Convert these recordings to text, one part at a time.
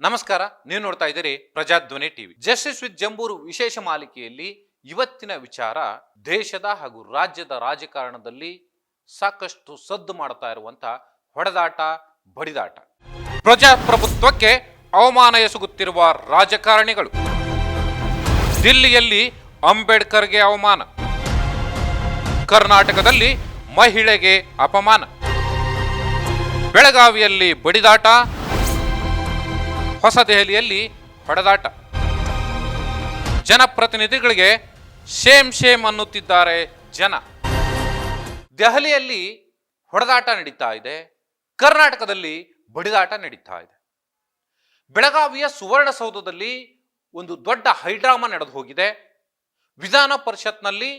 ನಮಸ್ಕಾರ, ನೀವು ನೋಡ್ತಾ ಇದ್ದೀರಿ Prajadhwani TV. Justice with Jambur ವಿಶೇಷ ಮಾಲಿಕೆಯಲ್ಲಿ ಇವತ್ತಿನ ವಿಚಾರ ದೇಶದ ಹಾಗೂ ರಾಜ್ಯದ ರಾಜಕಾರಣದಲ್ಲಿ ಸಾಕಷ್ಟು ಸದ್ದು ಮಾಡ್ತಾ ಇರುವಂತ ಹೊಡೆದಾಟ ಬಡಿದಾಟ. ಪ್ರಜಾಪ್ರಭುತ್ವಕ್ಕೆ ಅವಮಾನ ಎಸಗುತ್ತಿರುವ ರಾಜಕಾರಣಿಗಳು. ದಿಲ್ಲಿಯಲ್ಲಿ ಅಂಬೇಡ್ಕರ್ಗೆ ಅವಮಾನ, ಕರ್ನಾಟಕದಲ್ಲಿ ಮಹಿಳೆಗೆ ಅಪಮಾನ, ಬೆಳಗಾವಿಯಲ್ಲಿ ಬಡಿದಾಟ, ಹೊಸ ದೆಹಲಿಯಲ್ಲಿ ಹೊಡೆದಾಟ. ಜನಪ್ರತಿನಿಧಿಗಳಿಗೆ ಶೇಮ್ ಅನ್ನುತ್ತಿದ್ದಾರೆ ಜನ. ದೆಹಲಿಯಲ್ಲಿ ಹೊಡೆದಾಟ ನಡೀತಾ ಇದೆ, ಕರ್ನಾಟಕದಲ್ಲಿ ಬಡಿದಾಟ ನಡೀತಾ ಇದೆ. ಬೆಳಗಾವಿಯ ಸುವರ್ಣಸೌಧದಲ್ಲಿ ಒಂದು ದೊಡ್ಡ ಹೈಡ್ರಾಮಾ ನಡೆದು ಹೋಗಿದೆ. ವಿಧಾನ ಪರಿಷತ್ನಲ್ಲಿ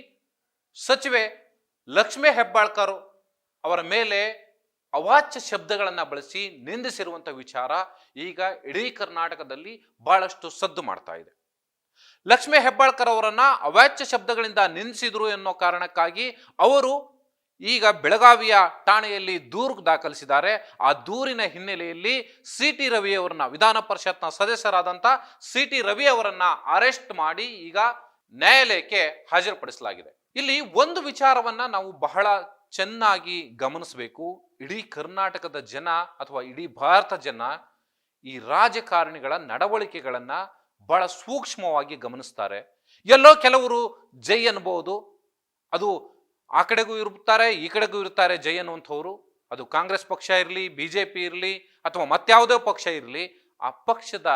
ಸಚಿವೆ ಲಕ್ಷ್ಮೀ ಹೆಬ್ಬಾಳ್ಕರ್ ಅವರ ಮೇಲೆ ಅವಾಚ್ಯ ಶಬ್ದಗಳನ್ನು ಬಳಸಿ ನಿಂದಿಸಿರುವಂಥ ವಿಚಾರ ಈಗ ಇಡೀ ಕರ್ನಾಟಕದಲ್ಲಿ ಬಹಳಷ್ಟು ಸದ್ದು ಮಾಡ್ತಾ ಇದೆ. ಲಕ್ಷ್ಮೀ ಹೆಬ್ಬಾಳ್ಕರ್ ಅವರನ್ನ ಅವಾಚ್ಯ ಶಬ್ದಗಳಿಂದ ನಿಂದಿಸಿದ್ರು ಎನ್ನೋ ಕಾರಣಕ್ಕಾಗಿ ಅವರು ಈಗ ಬೆಳಗಾವಿಯ ಠಾಣೆಯಲ್ಲಿ ದೂರು ದಾಖಲಿಸಿದ್ದಾರೆ. ಆ ದೂರಿನ ಹಿನ್ನೆಲೆಯಲ್ಲಿ ಸಿ.ಟಿ. ರವಿ ಅವರನ್ನ, ವಿಧಾನ ಪರಿಷತ್ನ ಸದಸ್ಯರಾದಂಥ ಸಿ.ಟಿ. ರವಿ ಅವರನ್ನ ಅರೆಸ್ಟ್ ಮಾಡಿ ಈಗ ನ್ಯಾಯಾಲಯಕ್ಕೆ ಹಾಜರುಪಡಿಸಲಾಗಿದೆ. ಇಲ್ಲಿ ಒಂದು ವಿಚಾರವನ್ನ ನಾವು ಬಹಳ ಚೆನ್ನಾಗಿ ಗಮನಿಸಬೇಕು. ಇಡೀ ಕರ್ನಾಟಕದ ಜನ ಅಥವಾ ಇಡೀ ಭಾರತ ಜನ ಈ ರಾಜಕಾರಣಿಗಳ ನಡವಳಿಕೆಗಳನ್ನ ಬಹಳ ಸೂಕ್ಷ್ಮವಾಗಿ ಗಮನಿಸ್ತಾರೆ. ಎಲ್ಲೋ ಕೆಲವರು ಜೈ ಅನ್ಬಹುದು, ಅದು ಆ ಕಡೆಗೂ ಇರುತ್ತಾರೆ ಈ ಕಡೆಗೂ ಇರ್ತಾರೆ ಜೈ ಅನ್ನುವಂಥವ್ರು. ಅದು ಕಾಂಗ್ರೆಸ್ ಪಕ್ಷ ಇರಲಿ, ಬಿಜೆಪಿ ಇರಲಿ ಅಥವಾ ಮತ್ಯಾವುದೋ ಪಕ್ಷ ಇರಲಿ, ಆ ಪಕ್ಷದ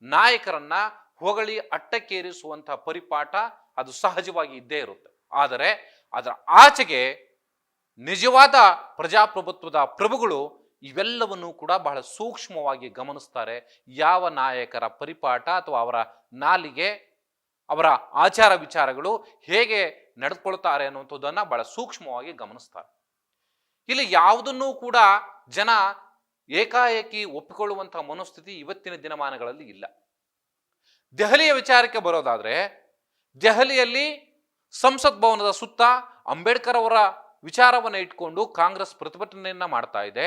ನಾಯಕರನ್ನ ಹೊಗಳಿ ಅಟ್ಟಕ್ಕೇರಿಸುವಂಥ ಪರಿಪಾಠ ಅದು ಸಹಜವಾಗಿ ಇದ್ದೇ ಇರುತ್ತೆ. ಆದರೆ ಅದರ ಆಚೆಗೆ ನಿಜವಾದ ಪ್ರಜಾಪ್ರಭುತ್ವದ ಪ್ರಭುಗಳು ಇವೆಲ್ಲವನ್ನು ಕೂಡ ಬಹಳ ಸೂಕ್ಷ್ಮವಾಗಿ ಗಮನಿಸ್ತಾರೆ. ಯಾವ ನಾಯಕರ ಪರಿಪಾಠ ಅಥವಾ ಅವರ ನಾಲಿಗೆ, ಅವರ ಆಚಾರ ವಿಚಾರಗಳು ಹೇಗೆ ನಡೆದುಕೊಳ್ತಾರೆ ಅನ್ನುವಂಥದ್ದನ್ನು ಬಹಳ ಸೂಕ್ಷ್ಮವಾಗಿ ಗಮನಿಸ್ತಾರೆ. ಇಲ್ಲಿ ಯಾವುದನ್ನೂ ಕೂಡ ಜನ ಏಕಾಏಕಿ ಒಪ್ಪಿಕೊಳ್ಳುವಂತಹ ಮನೋಸ್ಥಿತಿ ಇವತ್ತಿನ ದಿನಮಾನಗಳಲ್ಲಿ ಇಲ್ಲ. ದೆಹಲಿಯ ವಿಚಾರಕ್ಕೆ ಬರೋದಾದ್ರೆ, ದೆಹಲಿಯಲ್ಲಿ ಸಂಸತ್ ಭವನದ ಸುತ್ತ ಅಂಬೇಡ್ಕರ್ ಅವರ ವಿಚಾರವನ್ನು ಇಟ್ಕೊಂಡು ಕಾಂಗ್ರೆಸ್ ಪ್ರತಿಭಟನೆಯನ್ನ ಮಾಡ್ತಾ ಇದೆ.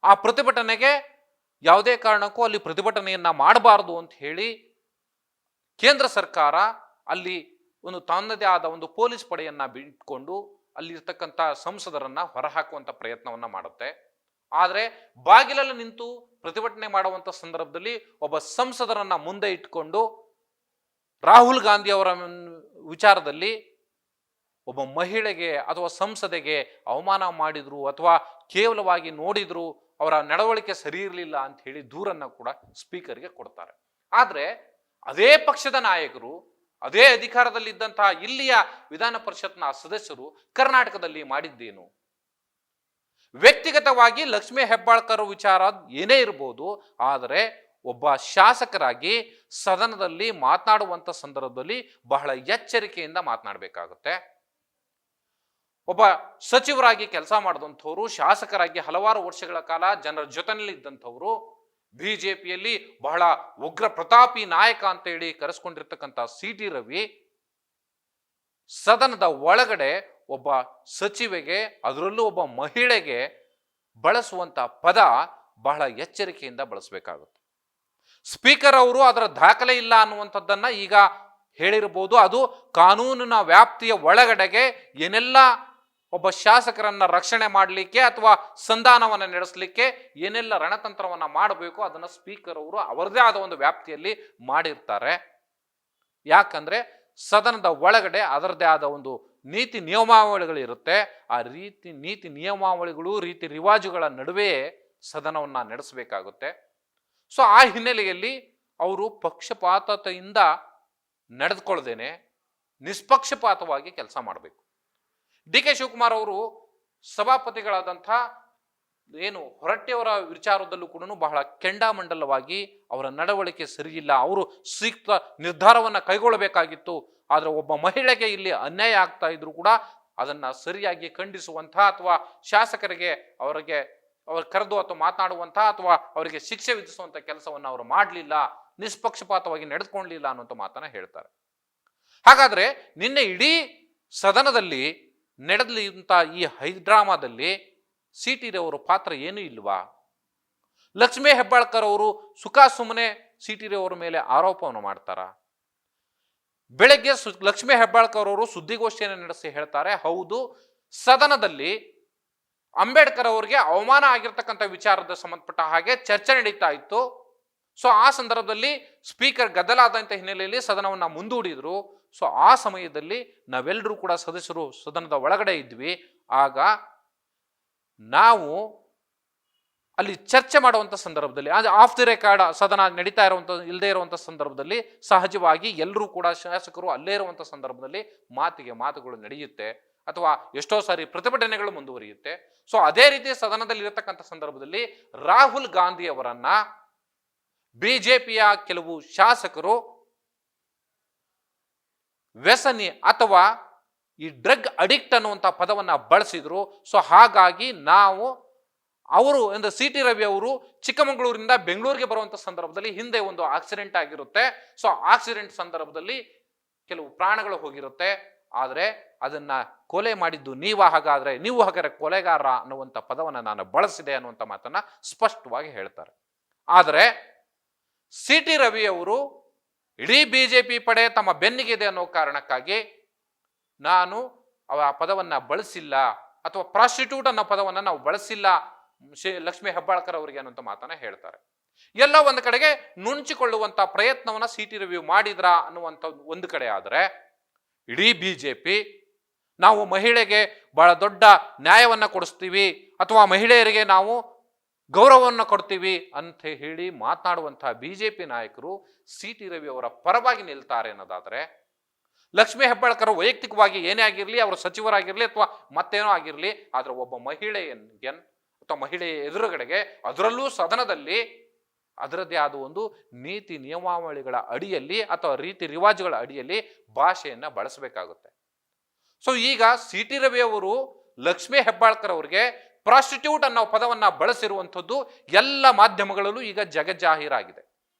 ಆ ಪ್ರತಿಭಟನೆಗೆ ಯಾವುದೇ ಕಾರಣಕ್ಕೂ ಅಲ್ಲಿ ಪ್ರತಿಭಟನೆಯನ್ನ ಮಾಡಬಾರದು ಅಂತ ಹೇಳಿ ಕೇಂದ್ರ ಸರ್ಕಾರ ಅಲ್ಲಿ ಒಂದು ತನ್ನದೇ ಆದ ಒಂದು ಪೊಲೀಸ್ ಪಡೆಯನ್ನ ಬಿಟ್ಕೊಂಡು ಅಲ್ಲಿರ್ತಕ್ಕಂಥ ಸಂಸದರನ್ನ ಹೊರಹಾಕುವಂತ ಪ್ರಯತ್ನವನ್ನ ಮಾಡುತ್ತೆ. ಆದರೆ ಬಾಗಿಲಲ್ಲಿ ನಿಂತು ಪ್ರತಿಭಟನೆ ಮಾಡುವಂತ ಸಂದರ್ಭದಲ್ಲಿ ಒಬ್ಬ ಸಂಸದರನ್ನ ಮುಂದೆ ಇಟ್ಕೊಂಡು ರಾಹುಲ್ ಗಾಂಧಿ ಅವರ ವಿಚಾರದಲ್ಲಿ ಒಬ್ಬ ಮಹಿಳೆಗೆ ಅಥವಾ ಸಂಸದೆಗೆ ಅವಮಾನ ಮಾಡಿದ್ರು ಅಥವಾ ಕೇವಲವಾಗಿ ನೋಡಿದ್ರು, ಅವರ ನಡವಳಿಕೆ ಸರಿ ಇರಲಿಲ್ಲ ಅಂತ ಹೇಳಿ ದೂರನ್ನ ಕೂಡ ಸ್ಪೀಕರ್ಗೆ ಕೊಡ್ತಾರೆ. ಆದ್ರೆ ಅದೇ ಪಕ್ಷದ ನಾಯಕರು, ಅದೇ ಅಧಿಕಾರದಲ್ಲಿದ್ದಂತಹ ಇಲ್ಲಿಯ ವಿಧಾನ ಪರಿಷತ್ನ ಸದಸ್ಯರು ಕರ್ನಾಟಕದಲ್ಲಿ ಮಾಡಿದ್ದೇನು? ವ್ಯಕ್ತಿಗತವಾಗಿ ಲಕ್ಷ್ಮೀ ಹೆಬ್ಬಾಳ್ಕರ್ ವಿಚಾರ ಏನೇ ಇರಬಹುದು, ಆದರೆ ಒಬ್ಬ ಶಾಸಕರಾಗಿ ಸದನದಲ್ಲಿ ಮಾತನಾಡುವಂತ ಸಂದರ್ಭದಲ್ಲಿ ಬಹಳ ಎಚ್ಚರಿಕೆಯಿಂದ ಮಾತನಾಡಬೇಕಾಗುತ್ತೆ. ಒಬ್ಬ ಸಚಿವರಾಗಿ ಕೆಲಸ ಮಾಡಿದಂಥವ್ರು, ಶಾಸಕರಾಗಿ ಹಲವಾರು ವರ್ಷಗಳ ಕಾಲ ಜನರ ಜೊತೆಯಲ್ಲಿದ್ದಂಥವ್ರು, ಬಿಜೆಪಿಯಲ್ಲಿ ಬಹಳ ಉಗ್ರ ಪ್ರತಾಪಿ ನಾಯಕ ಅಂತ ಹೇಳಿ ಕರೆಸ್ಕೊಂಡಿರ್ತಕ್ಕಂಥ ಸಿ.ಟಿ. ರವಿ ಸದನದ ಒಳಗಡೆ ಒಬ್ಬ ಸಚಿವೆಗೆ, ಅದರಲ್ಲೂ ಒಬ್ಬ ಮಹಿಳೆಗೆ ಬಳಸುವಂತ ಪದ ಬಹಳ ಎಚ್ಚರಿಕೆಯಿಂದ ಬಳಸಬೇಕಾಗುತ್ತೆ. ಸ್ಪೀಕರ್ ಅವರು ಅದರ ದಾಖಲೆ ಇಲ್ಲ ಅನ್ನುವಂಥದ್ದನ್ನ ಈಗ ಹೇಳಿರಬಹುದು. ಅದು ಕಾನೂನಿನ ವ್ಯಾಪ್ತಿಯ ಒಳಗಡೆಗೆ ಏನೆಲ್ಲ ಒಬ್ಬ ಶಾಸಕರನ್ನ ರಕ್ಷಣೆ ಮಾಡಲಿಕ್ಕೆ ಅಥವಾ ಸಂಧಾನವನ್ನ ನಡೆಸಲಿಕ್ಕೆ ಏನೆಲ್ಲ ರಣತಂತ್ರವನ್ನ ಮಾಡಬೇಕು ಅದನ್ನ ಸ್ಪೀಕರ್ ಅವರು ಅವರದೇ ಆದ ಒಂದು ವ್ಯಾಪ್ತಿಯಲ್ಲಿ ಮಾಡಿರ್ತಾರೆ. ಯಾಕಂದ್ರೆ ಸದನದ ಒಳಗಡೆ ಅದರದೇ ಆದ ಒಂದು ನೀತಿ ನಿಯಮಾವಳಿಗಳಿರುತ್ತೆ. ಆ ನೀತಿ ನಿಯಮಾವಳಿಗಳು, ರೀತಿ ರಿವಾಜುಗಳ ನಡುವೆ ಸದನವನ್ನ ನಡೆಸಬೇಕಾಗುತ್ತೆ. ಸೊ ಆ ಹಿನ್ನೆಲೆಯಲ್ಲಿ ಅವರು ಪಕ್ಷಪಾತತೆಯಿಂದ ನಡೆದುಕೊಳ್ಳದೇನೆ ನಿಷ್ಪಕ್ಷಪಾತವಾಗಿ ಕೆಲಸ ಮಾಡಬೇಕು. ಡಿ.ಕೆ. ಶಿವಕುಮಾರ್ ಅವರು ಸಭಾಪತಿಗಳಾದಂಥ ಹೊರಟ್ಟಿಯವರ ವಿಚಾರದಲ್ಲೂ ಕೂಡ ಬಹಳ ಕೆಂಡಾಮಂಡಲವಾಗಿ ಅವರ ನಡವಳಿಕೆ ಸರಿಯಿಲ್ಲ, ಅವರು ಸೂಕ್ತ ನಿರ್ಧಾರವನ್ನ ಕೈಗೊಳ್ಳಬೇಕಾಗಿತ್ತು, ಆದರೆ ಒಬ್ಬ ಮಹಿಳೆಗೆ ಇಲ್ಲಿ ಅನ್ಯಾಯ ಆಗ್ತಾ ಇದ್ರು ಕೂಡ ಅದನ್ನ ಸರಿಯಾಗಿ ಖಂಡಿಸುವಂಥ ಅಥವಾ ಶಾಸಕರಿಗೆ ಅವ್ರ ಕರೆದು ಅಥವಾ ಮಾತನಾಡುವಂಥ ಅಥವಾ ಅವರಿಗೆ ಶಿಕ್ಷೆ ವಿಧಿಸುವಂಥ ಕೆಲಸವನ್ನು ಅವರು ಮಾಡಲಿಲ್ಲ, ನಿಷ್ಪಕ್ಷಪಾತವಾಗಿ ನಡೆದುಕೊಳ್ಳಲಿಲ್ಲ ಅನ್ನುವಂಥ ಮಾತನ್ನ ಹೇಳ್ತಾರೆ. ಹಾಗಾದ್ರೆ ನಿನ್ನೆ ಇಡೀ ಸದನದಲ್ಲಿ ನಡೆದಂಥ ಈ ಹೈಡ್ರಾಮಾದಲ್ಲಿ ಸಿ.ಟಿ. ರವರ ಪಾತ್ರ ಏನೂ ಇಲ್ವಾ? ಲಕ್ಷ್ಮೀ ಹೆಬ್ಬಾಳ್ಕರ್ ಅವರು ಸುಖ ಸುಮ್ಮನೆ ಸಿ ಟಿ ರವಿ ಅವರ ಮೇಲೆ ಆರೋಪವನ್ನು ಮಾಡ್ತಾರ? ಬೆಳಗ್ಗೆ ಲಕ್ಷ್ಮೀ ಹೆಬ್ಬಾಳ್ಕರ್ ಅವರು ಸುದ್ದಿಗೋಷ್ಠಿಯನ್ನು ನಡೆಸಿ ಹೇಳ್ತಾರೆ, ಹೌದು, ಸದನದಲ್ಲಿ ಅಂಬೇಡ್ಕರ್ ಅವರಿಗೆ ಅವಮಾನ ಆಗಿರ್ತಕ್ಕಂಥ ವಿಚಾರದ ಸಂಬಂಧಪಟ್ಟ ಹಾಗೆ ಚರ್ಚೆ ನಡೀತಾ ಇತ್ತು. ಸೊ ಆ ಸಂದರ್ಭದಲ್ಲಿ ಸ್ಪೀಕರ್ ಗದ್ದಲಾದಂಥ ಹಿನ್ನೆಲೆಯಲ್ಲಿ ಸದನವನ್ನ ಮುಂದೂಡಿದ್ರು. ಸೊ ಆ ಸಮಯದಲ್ಲಿ ನಾವೆಲ್ಲರೂ ಕೂಡ ಸದಸ್ಯರು ಸದನದ ಒಳಗಡೆ ಇದ್ವಿ. ಆಗ ನಾವು ಅಲ್ಲಿ ಚರ್ಚೆ ಮಾಡುವಂಥ ಸಂದರ್ಭದಲ್ಲಿ, ಅದು ಆಫ್ ದಿ ರೆಕಾರ್ಡ್ ಸದನ ನಡೀತಾ ಇರುವಂಥ ಇಲ್ಲದೆ ಇರುವಂಥ ಸಂದರ್ಭದಲ್ಲಿ ಸಹಜವಾಗಿ ಎಲ್ಲರೂ ಕೂಡ ಶಾಸಕರು ಅಲ್ಲೇ ಇರುವಂಥ ಸಂದರ್ಭದಲ್ಲಿ ಮಾತುಗಳು ನಡೆಯುತ್ತೆ, ಅಥವಾ ಎಷ್ಟೋ ಸಾರಿ ಪ್ರತಿಭಟನೆಗಳು ಮುಂದುವರಿಯುತ್ತೆ. ಸೊ ಅದೇ ರೀತಿ ಸದನದಲ್ಲಿ ಇರತಕ್ಕಂಥ ಸಂದರ್ಭದಲ್ಲಿ ರಾಹುಲ್ ಗಾಂಧಿ ಅವರನ್ನ ಬಿಜೆಪಿಯ ಕೆಲವು ಶಾಸಕರು ವ್ಯಸನಿ ಅಥವಾ ಈ ಡ್ರಗ್ ಅಡಿಕ್ಟ್ ಅನ್ನುವಂಥ ಪದವನ್ನ ಬಳಸಿದ್ರು. ಸೊ ಹಾಗಾಗಿ ನಾವು ಅವರು ಅಂದ್ರೆ ಸಿ ಟಿ ರವಿ ಅವರು ಚಿಕ್ಕಮಗಳೂರಿನಿಂದ ಬೆಂಗಳೂರಿಗೆ ಬರುವಂತ ಸಂದರ್ಭದಲ್ಲಿ ಹಿಂದೆ ಒಂದು ಆಕ್ಸಿಡೆಂಟ್ ಆಗಿರುತ್ತೆ. ಸೊ ಆಕ್ಸಿಡೆಂಟ್ ಸಂದರ್ಭದಲ್ಲಿ ಕೆಲವು ಪ್ರಾಣಗಳು ಹೋಗಿರುತ್ತೆ. ಆದ್ರೆ ಅದನ್ನ ಕೊಲೆ ಮಾಡಿದ್ದು ಹಾಗಾದ್ರೆ ನೀವು ಹಾಗಾದ್ರೆ ಕೊಲೆಗಾರ ಅನ್ನುವಂಥ ಪದವನ್ನ ನಾನು ಬಳಸಿದೆ ಅನ್ನುವಂಥ ಮಾತನ್ನ ಸ್ಪಷ್ಟವಾಗಿ ಹೇಳ್ತಾರೆ. ಆದರೆ ಸಿ ಟಿ ರವಿ ಅವರು ಇಡೀ ಬಿಜೆಪಿ ಪಡೆ ತಮ್ಮ ಬೆನ್ನಿಗಿದೆ ಅನ್ನೋ ಕಾರಣಕ್ಕಾಗಿ ನಾನು ಆ ಪದವನ್ನ ಬಳಸಿಲ್ಲ, ಅಥವಾ ಪ್ರಾಸ್ಟಿಟ್ಯೂಟ್ ಅನ್ನೋ ಪದವನ್ನ ನಾವು ಬಳಸಿಲ್ಲ ಲಕ್ಷ್ಮೀ ಹೆಬ್ಬಾಳ್ಕರ್ ಅವರಿಗೆ ಅನ್ನುವಂಥ ಮಾತನ್ನ ಹೇಳ್ತಾರೆ. ಎಲ್ಲ ಒಂದು ಕಡೆಗೆ ನುಣಚಿಕೊಳ್ಳುವಂತ ಪ್ರಯತ್ನವನ್ನ ಸಿ ಟಿ ರವಿ ಮಾಡಿದ್ರ ಅನ್ನುವಂಥ ಒಂದು ಕಡೆ ಆದ್ರೆ, ಇಡೀ ಬಿಜೆಪಿ ನಾವು ಮಹಿಳೆಗೆ ಬಹಳ ದೊಡ್ಡ ನ್ಯಾಯವನ್ನ ಕೊಡಿಸ್ತೀವಿ ಅಥವಾ ಮಹಿಳೆಯರಿಗೆ ನಾವು ಗೌರವವನ್ನು ಕೊಡ್ತೀವಿ ಅಂತ ಹೇಳಿ ಮಾತನಾಡುವಂತಹ ಬಿಜೆಪಿ ನಾಯಕರು ಸಿ ಟಿ ರವಿ ಅವರ ಪರವಾಗಿ ನಿಲ್ತಾರೆ ಅನ್ನೋದಾದ್ರೆ, ಲಕ್ಷ್ಮೀ ಹೆಬ್ಬಾಳ್ಕರ್ ವೈಯಕ್ತಿಕವಾಗಿ ಏನೇ ಆಗಿರ್ಲಿ, ಅವರು ಸಚಿವರಾಗಿರ್ಲಿ ಅಥವಾ ಮತ್ತೇನೋ ಆಗಿರ್ಲಿ, ಆದ್ರೆ ಒಬ್ಬ ಮಹಿಳೆಯ ಅಥವಾ ಮಹಿಳೆಯ ಎದುರುಗಡೆಗೆ, ಅದರಲ್ಲೂ ಸದನದಲ್ಲಿ ಅದರದ್ದೇ ಆದ ಒಂದು ನೀತಿ ನಿಯಮಾವಳಿಗಳ ಅಡಿಯಲ್ಲಿ ಅಥವಾ ರೀತಿ ರಿವಾಜುಗಳ ಅಡಿಯಲ್ಲಿ ಭಾಷೆಯನ್ನ ಬಳಸಬೇಕಾಗುತ್ತೆ. ಸೊ ಈಗ ಸಿ ಟಿ ರವಿ ಅವರು ಲಕ್ಷ್ಮೀ ಹೆಬ್ಬಾಳ್ಕರ್ ಅವರಿಗೆ ಪ್ರಾಸ್ಟಿಟ್ಯೂಟ್ ಅನ್ನೋ ಪದವನ್ನ ಬಳಸಿರುವಂಥದ್ದು ಎಲ್ಲ ಮಾಧ್ಯಮಗಳಲ್ಲೂ ಈಗ ಜಗಜ್ಜಾಹೀರಾಗಿದೆ.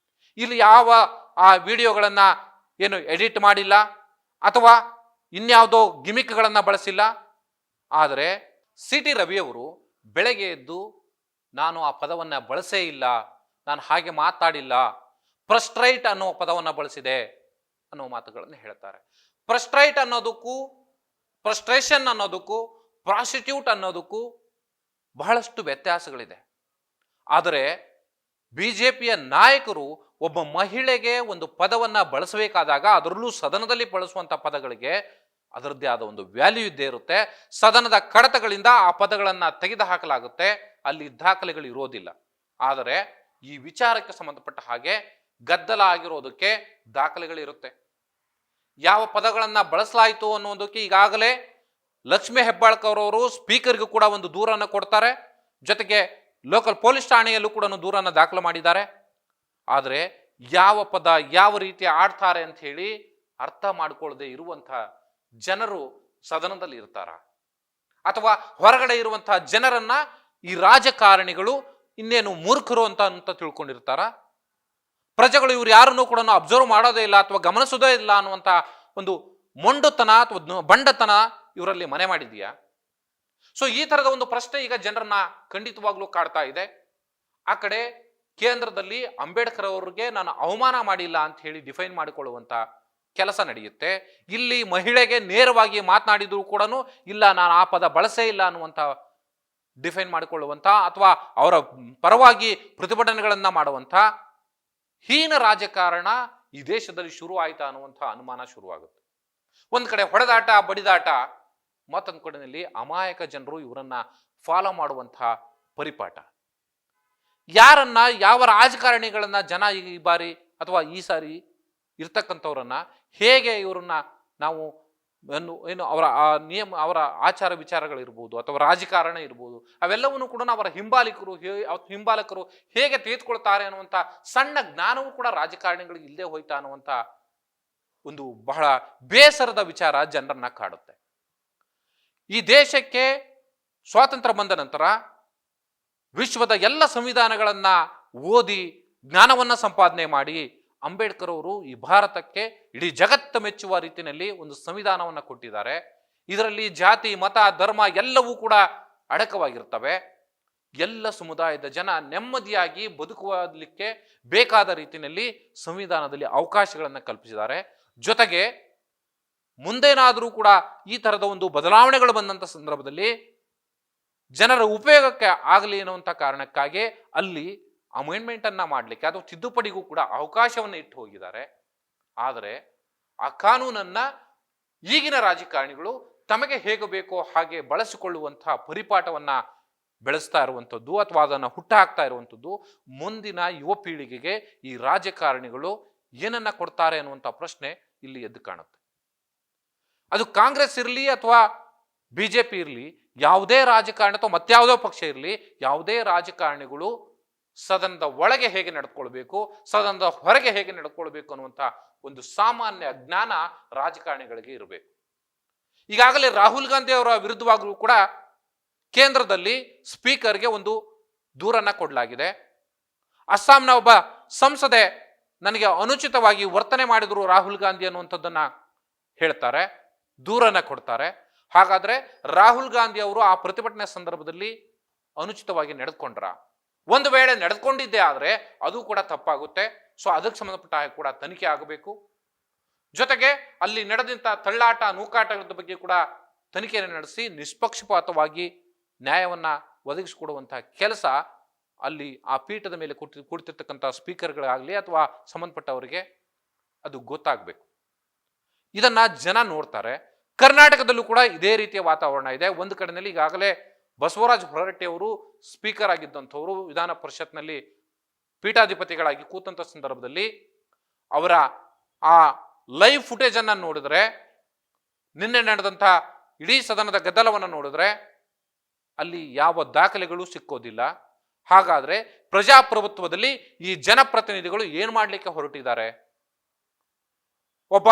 ಇಲ್ಲಿ ಯಾವ ಆ ವಿಡಿಯೋಗಳನ್ನ ಏನು ಎಡಿಟ್ ಮಾಡಿಲ್ಲ ಅಥವಾ ಇನ್ಯಾವುದೋ ಗಿಮಿಕ್ಗಳನ್ನ ಬಳಸಿಲ್ಲ. ಆದರೆ ಸಿ ಟಿ ರವಿ ಅವರು ಬೆಳಗ್ಗೆ ಎದ್ದು ನಾನು ಆ ಪದವನ್ನ ಬಳಸೇ ಇಲ್ಲ, ನಾನು ಹಾಗೆ ಮಾತಾಡಿಲ್ಲ, ಪ್ರಸ್ಟ್ರೈಟ್ ಅನ್ನೋ ಪದವನ್ನ ಬಳಸಿದೆ ಅನ್ನೋ ಮಾತುಗಳನ್ನು ಹೇಳ್ತಾರೆ. ಪ್ರಸ್ಟ್ರೈಟ್ ಅನ್ನೋದಕ್ಕೂ ಫ್ರಸ್ಟ್ರೇಷನ್ ಅನ್ನೋದಕ್ಕೂ ಪ್ರಾಸ್ಟಿಟ್ಯೂಟ್ ಅನ್ನೋದಕ್ಕೂ ಬಹಳಷ್ಟು ವ್ಯತ್ಯಾಸಗಳಿದೆ. ಆದರೆ ಬಿಜೆಪಿಯ ನಾಯಕರು ಒಬ್ಬ ಮಹಿಳೆಗೆ ಒಂದು ಪದವನ್ನ ಬಳಸಬೇಕಾದಾಗ, ಅದರಲ್ಲೂ ಸದನದಲ್ಲಿ ಬಳಸುವಂತ ಪದಗಳಿಗೆ ಅದರದ್ದೇ ಆದ ಒಂದು ವ್ಯಾಲ್ಯೂ ಇದ್ದೇ ಇರುತ್ತೆ. ಸದನದ ಕಡತಗಳಿಂದ ಆ ಪದಗಳನ್ನ ತೆಗೆದು ಹಾಕಲಾಗುತ್ತೆ, ಅಲ್ಲಿ ದಾಖಲೆಗಳು ಇರೋದಿಲ್ಲ. ಆದರೆ ಈ ವಿಚಾರಕ್ಕೆ ಸಂಬಂಧಪಟ್ಟ ಹಾಗೆ ಗದ್ದಲ ಆಗಿರೋದಕ್ಕೆ ದಾಖಲೆಗಳಿರುತ್ತೆ. ಯಾವ ಪದಗಳನ್ನ ಬಳಸಲಾಯಿತು ಅನ್ನೋದಕ್ಕೆ ಈಗಾಗಲೇ ಲಕ್ಷ್ಮೀ ಹೆಬ್ಬಾಳ್ಕರ್ ಅವರು ಸ್ಪೀಕರ್ಗೂ ಕೂಡ ಒಂದು ದೂರನ್ನು ಕೊಡ್ತಾರೆ, ಜೊತೆಗೆ ಲೋಕಲ್ ಪೊಲೀಸ್ ಠಾಣೆಯಲ್ಲೂ ಕೂಡ ದೂರನ್ನು ದಾಖಲು ಮಾಡಿದ್ದಾರೆ. ಆದರೆ ಯಾವ ಪದ ಯಾವ ರೀತಿ ಆಡ್ತಾರೆ ಅಂತ ಹೇಳಿ ಅರ್ಥ ಮಾಡಿಕೊಳ್ಳದೆ ಇರುವಂತಹ ಜನರು ಸದನದಲ್ಲಿ ಇರ್ತಾರ, ಅಥವಾ ಹೊರಗಡೆ ಇರುವಂತಹ ಜನರನ್ನ ಈ ರಾಜಕಾರಣಿಗಳು ಇನ್ನೇನು ಮೂರ್ಖರು ಅಂತ ತಿಳ್ಕೊಂಡಿರ್ತಾರ. ಪ್ರಜೆಗಳು ಇವ್ರು ಯಾರನ್ನೂ ಕೂಡ ಅಬ್ಸರ್ವ್ ಮಾಡೋದೇ ಇಲ್ಲ ಅಥವಾ ಗಮನಿಸೋದೇ ಇಲ್ಲ ಅನ್ನುವಂಥ ಒಂದು ಮೊಂಡುತನ ಅಥವಾ ಬಂಡತನ ಇವರಲ್ಲಿ ಮನೆ ಮಾಡಿದೆಯಾ? ಸೊ ಈ ತರದ ಒಂದು ಪ್ರಶ್ನೆ ಈಗ ಜನರನ್ನ ಖಂಡಿತವಾಗ್ಲೂ ಕಾಡ್ತಾ ಇದೆ. ಆ ಕಡೆ ಕೇಂದ್ರದಲ್ಲಿ ಅಂಬೇಡ್ಕರ್ ಅವರಿಗೆ ನಾನು ಅವಮಾನ ಮಾಡಿಲ್ಲ ಅಂತ ಹೇಳಿ ಡಿಫೈನ್ ಮಾಡಿಕೊಳ್ಳುವಂತ ಕೆಲಸ ನಡೆಯುತ್ತೆ. ಇಲ್ಲಿ ಮಹಿಳೆಗೆ ನೇರವಾಗಿ ಮಾತನಾಡಿದ್ರು ಕೂಡ ಇಲ್ಲ, ನಾನು ಆ ಪದ ಬಳಸೇ ಇಲ್ಲ ಅನ್ನುವಂಥ ಡಿಫೈನ್ ಮಾಡಿಕೊಳ್ಳುವಂತ ಅಥವಾ ಅವರ ಪರವಾಗಿ ಪ್ರತಿಭಟನೆಗಳನ್ನ ಮಾಡುವಂತ ಹೀನ ರಾಜಕಾರಣ ಈ ದೇಶದಲ್ಲಿ ಶುರು ಆಯ್ತಾ ಅನ್ನುವಂಥ ಅನುಮಾನ ಶುರುವಾಗುತ್ತೆ. ಒಂದ್ ಕಡೆ ಹೊಡೆದಾಟ ಬಡಿದಾಟ, ಮತ್ತೊಂದು ಕಡೆಯಲ್ಲಿ ಅಮಾಯಕ ಜನರು ಇವರನ್ನ ಫಾಲೋ ಮಾಡುವಂತಹ ಪರಿಪಾಠ. ಯಾರನ್ನ ಯಾವ ರಾಜಕಾರಣಿಗಳನ್ನ ಜನ ಈ ಬಾರಿ ಅಥವಾ ಈ ಸಾರಿ ಇರ್ತಕ್ಕಂಥವ್ರನ್ನ ಹೇಗೆ ಇವರನ್ನ ನಾವು ಏನು ಅವರ ನಿಯಮ ಅವರ ಆಚಾರ ವಿಚಾರಗಳಿರ್ಬೋದು ಅಥವಾ ರಾಜಕಾರಣ ಇರ್ಬೋದು, ಅವೆಲ್ಲವನ್ನೂ ಕೂಡ ಅವರ ಹಿಂಬಾಲಕರು ಹೇಗೆ ತೆಗೆದುಕೊಳ್ತಾರೆ ಅನ್ನುವಂಥ ಸಣ್ಣ ಜ್ಞಾನವೂ ಕೂಡ ರಾಜಕಾರಣಿಗಳಿಗೆ ಇಲ್ಲದೆ ಹೋಯ್ತಾ ಅನ್ನುವಂಥ ಒಂದು ಬಹಳ ಬೇಸರದ ವಿಚಾರ ಜನರನ್ನ ಕಾಡುತ್ತೆ. ಈ ದೇಶಕ್ಕೆ ಸ್ವಾತಂತ್ರ್ಯ ಬಂದ ನಂತರ ವಿಶ್ವದ ಎಲ್ಲ ಸಂವಿಧಾನಗಳನ್ನ ಓದಿ ಜ್ಞಾನವನ್ನ ಸಂಪಾದನೆ ಮಾಡಿ ಅಂಬೇಡ್ಕರ್ ಅವರು ಈ ಭಾರತಕ್ಕೆ ಇಡೀ ಜಗತ್ತು ಮೆಚ್ಚುವ ರೀತಿಯಲ್ಲಿ ಒಂದು ಸಂವಿಧಾನವನ್ನು ಕೊಟ್ಟಿದ್ದಾರೆ. ಇದರಲ್ಲಿ ಜಾತಿ ಮತ ಧರ್ಮ ಎಲ್ಲವೂ ಕೂಡ ಅಡಕವಾಗಿರ್ತವೆ. ಎಲ್ಲ ಸಮುದಾಯದ ಜನ ನೆಮ್ಮದಿಯಾಗಿ ಬದುಕುವಲಿಕ್ಕೆ ಬೇಕಾದ ರೀತಿಯಲ್ಲಿ ಸಂವಿಧಾನದಲ್ಲಿ ಅವಕಾಶಗಳನ್ನು ಕಲ್ಪಿಸಿದ್ದಾರೆ. ಜೊತೆಗೆ ಮುಂದೇನಾದರೂ ಕೂಡ ಈ ತರದ ಒಂದು ಬದಲಾವಣೆಗಳು ಬಂದಂತ ಸಂದರ್ಭದಲ್ಲಿ ಜನರ ಉಪಯೋಗಕ್ಕೆ ಆಗಲಿ ಅನ್ನುವಂಥ ಕಾರಣಕ್ಕಾಗಿ ಅಲ್ಲಿ ಅಮೆಂಡ್ಮೆಂಟ್ ಅನ್ನ ಮಾಡಲಿಕ್ಕೆ ಅಥವಾ ತಿದ್ದುಪಡಿಗೂ ಕೂಡ ಅವಕಾಶವನ್ನು ಇಟ್ಟು ಹೋಗಿದ್ದಾರೆ. ಆದರೆ ಆ ಕಾನೂನನ್ನ ಈಗಿನ ರಾಜಕಾರಣಿಗಳು ತಮಗೆ ಹೇಗೆ ಬೇಕೋ ಹಾಗೆ ಬಳಸಿಕೊಳ್ಳುವಂತಹ ಪರಿಪಾಠವನ್ನ ಬೆಳೆಸ್ತಾ ಇರುವಂಥದ್ದು ಅಥವಾ ಅದನ್ನು ಹುಟ್ಟುಹಾಕ್ತಾ ಇರುವಂಥದ್ದು ಮುಂದಿನ ಯುವ ಪೀಳಿಗೆಗೆ ಈ ರಾಜಕಾರಣಿಗಳು ಏನನ್ನ ಕೊಡ್ತಾರೆ ಅನ್ನುವಂಥ ಪ್ರಶ್ನೆ ಇಲ್ಲಿ ಎದ್ದು ಕಾಣುತ್ತೆ. ಅದು ಕಾಂಗ್ರೆಸ್ ಇರಲಿ ಅಥವಾ ಬಿಜೆಪಿ ಇರಲಿ, ಯಾವುದೇ ರಾಜಕಾರಣ ಅಥವಾ ಮತ್ಯಾವುದೋ ಪಕ್ಷ ಇರಲಿ, ಯಾವುದೇ ರಾಜಕಾರಣಿಗಳು ಸದನದ ಒಳಗೆ ಹೇಗೆ ನಡೆದುಕೊಳ್ಬೇಕು, ಸದನದ ಹೊರಗೆ ಹೇಗೆ ನಡೆದುಕೊಳ್ಬೇಕು ಅನ್ನುವಂಥ ಒಂದು ಸಾಮಾನ್ಯ ಜ್ಞಾನ ರಾಜಕಾರಣಿಗಳಿಗೆ ಇರಬೇಕು. ಈಗಾಗಲೇ ರಾಹುಲ್ ಗಾಂಧಿ ಅವರ ವಿರುದ್ಧವಾಗಲೂ ಕೂಡ ಕೇಂದ್ರದಲ್ಲಿ ಸ್ಪೀಕರ್ಗೆ ಒಂದು ದೂರನ್ನ ಕೊಡಲಾಗಿದೆ. ಅಸ್ಸಾಂನ ಒಬ್ಬ ಸಂಸದೆ ನನಗೆ ಅನುಚಿತವಾಗಿ ವರ್ತನೆ ಮಾಡಿದ್ರು ರಾಹುಲ್ ಗಾಂಧಿ ಅನ್ನುವಂಥದ್ದನ್ನ ಹೇಳ್ತಾರೆ, ದೂರನ್ನ ಕೊಡ್ತಾರೆ. ಹಾಗಾದ್ರೆ ರಾಹುಲ್ ಗಾಂಧಿ ಅವರು ಆ ಪ್ರತಿಭಟನೆ ಸಂದರ್ಭದಲ್ಲಿ ಅನುಚಿತವಾಗಿ ನಡೆದುಕೊಂಡ್ರ? ಒಂದು ವೇಳೆ ನಡೆದುಕೊಂಡಿದ್ದೇ ಆದ್ರೆ ಅದು ಕೂಡ ತಪ್ಪಾಗುತ್ತೆ. ಸೊ ಅದಕ್ಕೆ ಸಂಬಂಧಪಟ್ಟ ಹಾಗೆ ಕೂಡ ತನಿಖೆ ಆಗಬೇಕು. ಜೊತೆಗೆ ಅಲ್ಲಿ ನಡೆದಂತ ತಳ್ಳಾಟ ನೂಕಾಟದ ಬಗ್ಗೆ ಕೂಡ ತನಿಖೆಯನ್ನು ನಡೆಸಿ ನಿಷ್ಪಕ್ಷಪಾತವಾಗಿ ನ್ಯಾಯವನ್ನ ಒದಗಿಸಿಕೊಡುವಂತಹ ಕೆಲಸ ಅಲ್ಲಿ ಆ ಪೀಠದ ಮೇಲೆ ಕುಳಿತಿರ್ತಕ್ಕಂಥ ಸ್ಪೀಕರ್ಗಳಾಗಲಿ ಅಥವಾ ಸಂಬಂಧಪಟ್ಟವರಿಗೆ ಅದು ಗೊತ್ತಾಗಬೇಕು. ಇದನ್ನ ಜನ ನೋಡ್ತಾರೆ. ಕರ್ನಾಟಕದಲ್ಲೂ ಕೂಡ ಇದೇ ರೀತಿಯ ವಾತಾವರಣ ಇದೆ. ಒಂದು ಕಡೆಯಲ್ಲಿ ಈಗಾಗಲೇ ಬಸವರಾಜ ಹೊರಟ್ಟಿ ಅವರು ಸ್ಪೀಕರ್ ಆಗಿದ್ದಂಥವರು ವಿಧಾನ ಪರಿಷತ್ನಲ್ಲಿ ಪೀಠಾಧಿಪತಿಗಳಾಗಿ ಕೂತಂತ ಸಂದರ್ಭದಲ್ಲಿ ಅವರ ಆ ಲೈವ್ ಫುಟೇಜ್ ಅನ್ನ ನೋಡಿದ್ರೆ, ನಿನ್ನೆ ನಡೆದಂತ ಇಡೀ ಸದನದ ಗದ್ದಲವನ್ನು ನೋಡಿದ್ರೆ ಅಲ್ಲಿ ಯಾವ ದಾಖಲೆಗಳು ಸಿಕ್ಕೋದಿಲ್ಲ. ಹಾಗಾದ್ರೆ ಪ್ರಜಾಪ್ರಭುತ್ವದಲ್ಲಿ ಈ ಜನಪ್ರತಿನಿಧಿಗಳು ಏನ್ ಮಾಡ್ಲಿಕ್ಕೆ ಹೊರಟಿದ್ದಾರೆ? ಒಬ್ಬ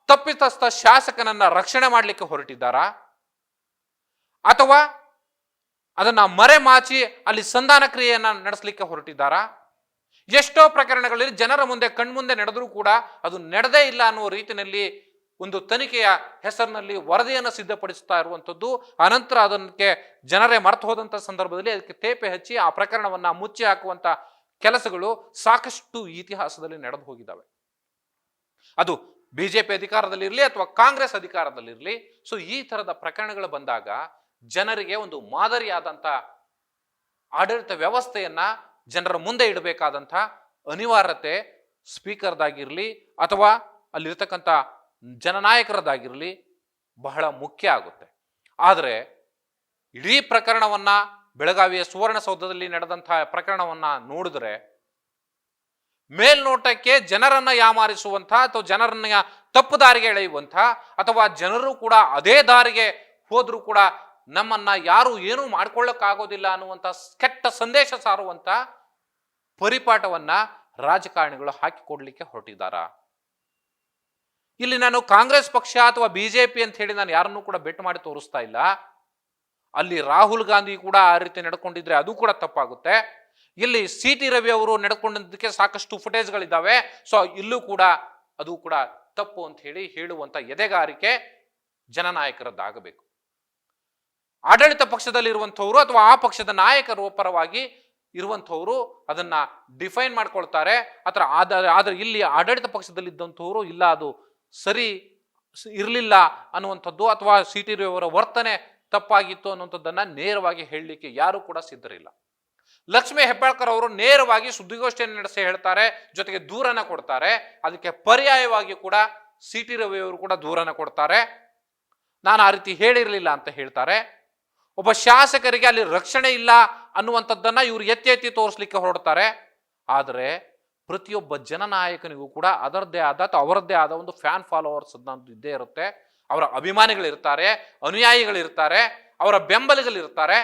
ತಪ್ಪಿತಸ್ಥ ಶಾಸಕನನ್ನ ರಕ್ಷಣೆ ಮಾಡಲಿಕ್ಕೆ ಹೊರಟಿದ್ದಾರಾ ಅಥವಾ ಅದನ್ನ ಮರೆಮಾಚಿ ಅಲ್ಲಿ ಸಂಧಾನ ಕ್ರಿಯೆಯನ್ನ ನಡೆಸಲಿಕ್ಕೆ ಹೊರಟಿದ್ದಾರಾ? ಎಷ್ಟೋ ಪ್ರಕರಣಗಳಲ್ಲಿ ಜನರ ಮುಂದೆ ಕಣ್ಮುಂದೆ ನಡೆದರೂ ಕೂಡ ಅದು ನಡೆದೇ ಇಲ್ಲ ಅನ್ನುವ ರೀತಿಯಲ್ಲಿ ಒಂದು ತನಿಖೆಯ ಹೆಸರಿನಲ್ಲಿ ವರದಿಯನ್ನು ಸಿದ್ಧಪಡಿಸ್ತಾ ಇರುವಂಥದ್ದು. ಅನಂತರ ಅದಕ್ಕೆ ಜನರೇ ಮರೆತು ಹೋದಂಥ ಸಂದರ್ಭದಲ್ಲಿ ಅದಕ್ಕೆ ತೇಪೆ ಹಚ್ಚಿ ಆ ಪ್ರಕರಣವನ್ನ ಮುಚ್ಚಿ ಹಾಕುವಂತ ಕೆಲಸಗಳು ಸಾಕಷ್ಟು ಇತಿಹಾಸದಲ್ಲಿ ನಡೆದು ಹೋಗಿದ್ದಾವೆ. ಅದು ಬಿಜೆಪಿ ಅಧಿಕಾರದಲ್ಲಿರಲಿ ಅಥವಾ ಕಾಂಗ್ರೆಸ್ ಅಧಿಕಾರದಲ್ಲಿರಲಿ. ಸೊ ಈ ತರದ ಪ್ರಕರಣಗಳು ಬಂದಾಗ ಜನರಿಗೆ ಒಂದು ಮಾದರಿಯಾದಂಥ ಆಡಳಿತ ವ್ಯವಸ್ಥೆಯನ್ನ ಜನರ ಮುಂದೆ ಇಡಬೇಕಾದಂಥ ಅನಿವಾರ್ಯತೆ ಸ್ಪೀಕರ್ದಾಗಿರಲಿ ಅಥವಾ ಅಲ್ಲಿರ್ತಕ್ಕಂಥ ಜನನಾಯಕರದಾಗಿರಲಿ ಬಹಳ ಮುಖ್ಯ ಆಗುತ್ತೆ. ಆದರೆ ಇಡೀ ಪ್ರಕರಣವನ್ನ ಬೆಳಗಾವಿಯ ಸುವರ್ಣಸೌಧದಲ್ಲಿ ನಡೆದಂತಹ ಪ್ರಕರಣವನ್ನ ನೋಡಿದ್ರೆ ಮೇಲ್ನೋಟಕ್ಕೆ ಜನರನ್ನ ಯಾಮಾರಿಸುವಂಥ ಅಥವಾ ಜನರನ್ನ ತಪ್ಪು ದಾರಿಗೆ ಎಳೆಯುವಂಥ ಅಥವಾ ಜನರು ಕೂಡ ಅದೇ ದಾರಿಗೆ ಹೋದ್ರೂ ಕೂಡ ನಮ್ಮನ್ನ ಯಾರು ಏನೂ ಮಾಡ್ಕೊಳ್ಳಕ್ಕಾಗೋದಿಲ್ಲ ಅನ್ನುವಂಥ ಕೆಟ್ಟ ಸಂದೇಶ ಸಾರುವಂತ ಪರಿಪಾಠವನ್ನ ರಾಜಕಾರಣಿಗಳು ಹಾಕಿಕೊಡ್ಲಿಕ್ಕೆ ಹೊರಟಿದ್ದಾರ? ಇಲ್ಲಿ ನಾನು ಕಾಂಗ್ರೆಸ್ ಪಕ್ಷ ಅಥವಾ ಬಿಜೆಪಿ ಅಂತ ಹೇಳಿ ನಾನು ಯಾರನ್ನೂ ಕೂಡ ಬೆಟ್ಟು ಮಾಡಿ ತೋರಿಸ್ತಾ ಇಲ್ಲ. ಅಲ್ಲಿ ರಾಹುಲ್ ಗಾಂಧಿ ಕೂಡ ಆ ರೀತಿ ನಡ್ಕೊಂಡಿದ್ರೆ ಅದು ಕೂಡ ತಪ್ಪಾಗುತ್ತೆ. ಇಲ್ಲಿ ಸಿ ಟಿ ರವಿ ಅವರು ನಡ್ಕೊಂಡಿದ್ದಕ್ಕೆ ಸಾಕಷ್ಟು ಫುಟೇಜ್ಗಳಿದ್ದಾವೆ. ಸೊ ಇಲ್ಲೂ ಕೂಡ ಅದು ಕೂಡ ತಪ್ಪು ಅಂತ ಹೇಳಿ ಹೇಳುವಂತ ಎದೆಗಾರಿಕೆ ಜನನಾಯಕರದ್ದಾಗಬೇಕು. ಆಡಳಿತ ಪಕ್ಷದಲ್ಲಿ ಇರುವಂಥವ್ರು ಅಥವಾ ಆ ಪಕ್ಷದ ನಾಯಕರು ಪರವಾಗಿ ಇರುವಂಥವ್ರು ಅದನ್ನ ಡಿಫೈನ್ ಮಾಡ್ಕೊಳ್ತಾರೆ. ಆದ್ರೆ ಇಲ್ಲಿ ಆಡಳಿತ ಪಕ್ಷದಲ್ಲಿ ಇದ್ದಂಥವ್ರು ಇಲ್ಲ ಅದು ಸರಿ ಇರಲಿಲ್ಲ ಅನ್ನುವಂಥದ್ದು ಅಥವಾ ಸಿ ಟಿ ರವಿ ಅವರ ವರ್ತನೆ ತಪ್ಪಾಗಿತ್ತು ಅನ್ನುವಂಥದ್ದನ್ನ ನೇರವಾಗಿ ಹೇಳಲಿಕ್ಕೆ ಯಾರು ಕೂಡ ಸಿದ್ಧರಿಲ್ಲ. ಲಕ್ಷ್ಮೀ ಹೆಬ್ಬಾಳ್ಕರ್ ಅವರು ನೇರವಾಗಿ ಸುದ್ದಿಗೋಷ್ಠಿಯನ್ನು ನಡೆಸಿ ಹೇಳ್ತಾರೆ, ಜೊತೆಗೆ ದೂರನ್ನ ಕೊಡ್ತಾರೆ. ಅದಕ್ಕೆ ಪರ್ಯಾಯವಾಗಿ ಕೂಡ ಸಿ ಟಿ ರವಿ ಅವರು ಕೂಡ ದೂರನ್ನ ಕೊಡ್ತಾರೆ. ನಾನು ಆ ರೀತಿ ಹೇಳಿರಲಿಲ್ಲ ಅಂತ ಹೇಳ್ತಾರೆ. ಒಬ್ಬ ಶಾಸಕರಿಗೆ ಅಲ್ಲಿ ರಕ್ಷಣೆ ಇಲ್ಲ ಅನ್ನುವಂಥದ್ದನ್ನ ಇವರು ಎತ್ತಿ ಎತ್ತಿ ತೋರಿಸ್ಲಿಕ್ಕೆ ಹೊರಡ್ತಾರೆ. ಆದರೆ ಪ್ರತಿಯೊಬ್ಬ ಜನನಾಯಕನಿಗೂ ಕೂಡ ಅದರದ್ದೇ ಆದ ಅಥವಾ ಅವರದ್ದೇ ಆದ ಒಂದು ಫ್ಯಾನ್ ಫಾಲೋವರ್ಸ್ ಇದ್ದೇ ಇರುತ್ತೆ. ಅವರ ಅಭಿಮಾನಿಗಳಿರ್ತಾರೆ, ಅನುಯಾಯಿಗಳಿರ್ತಾರೆ, ಅವರ ಬೆಂಬಲಿಗರಿರ್ತಾರೆ.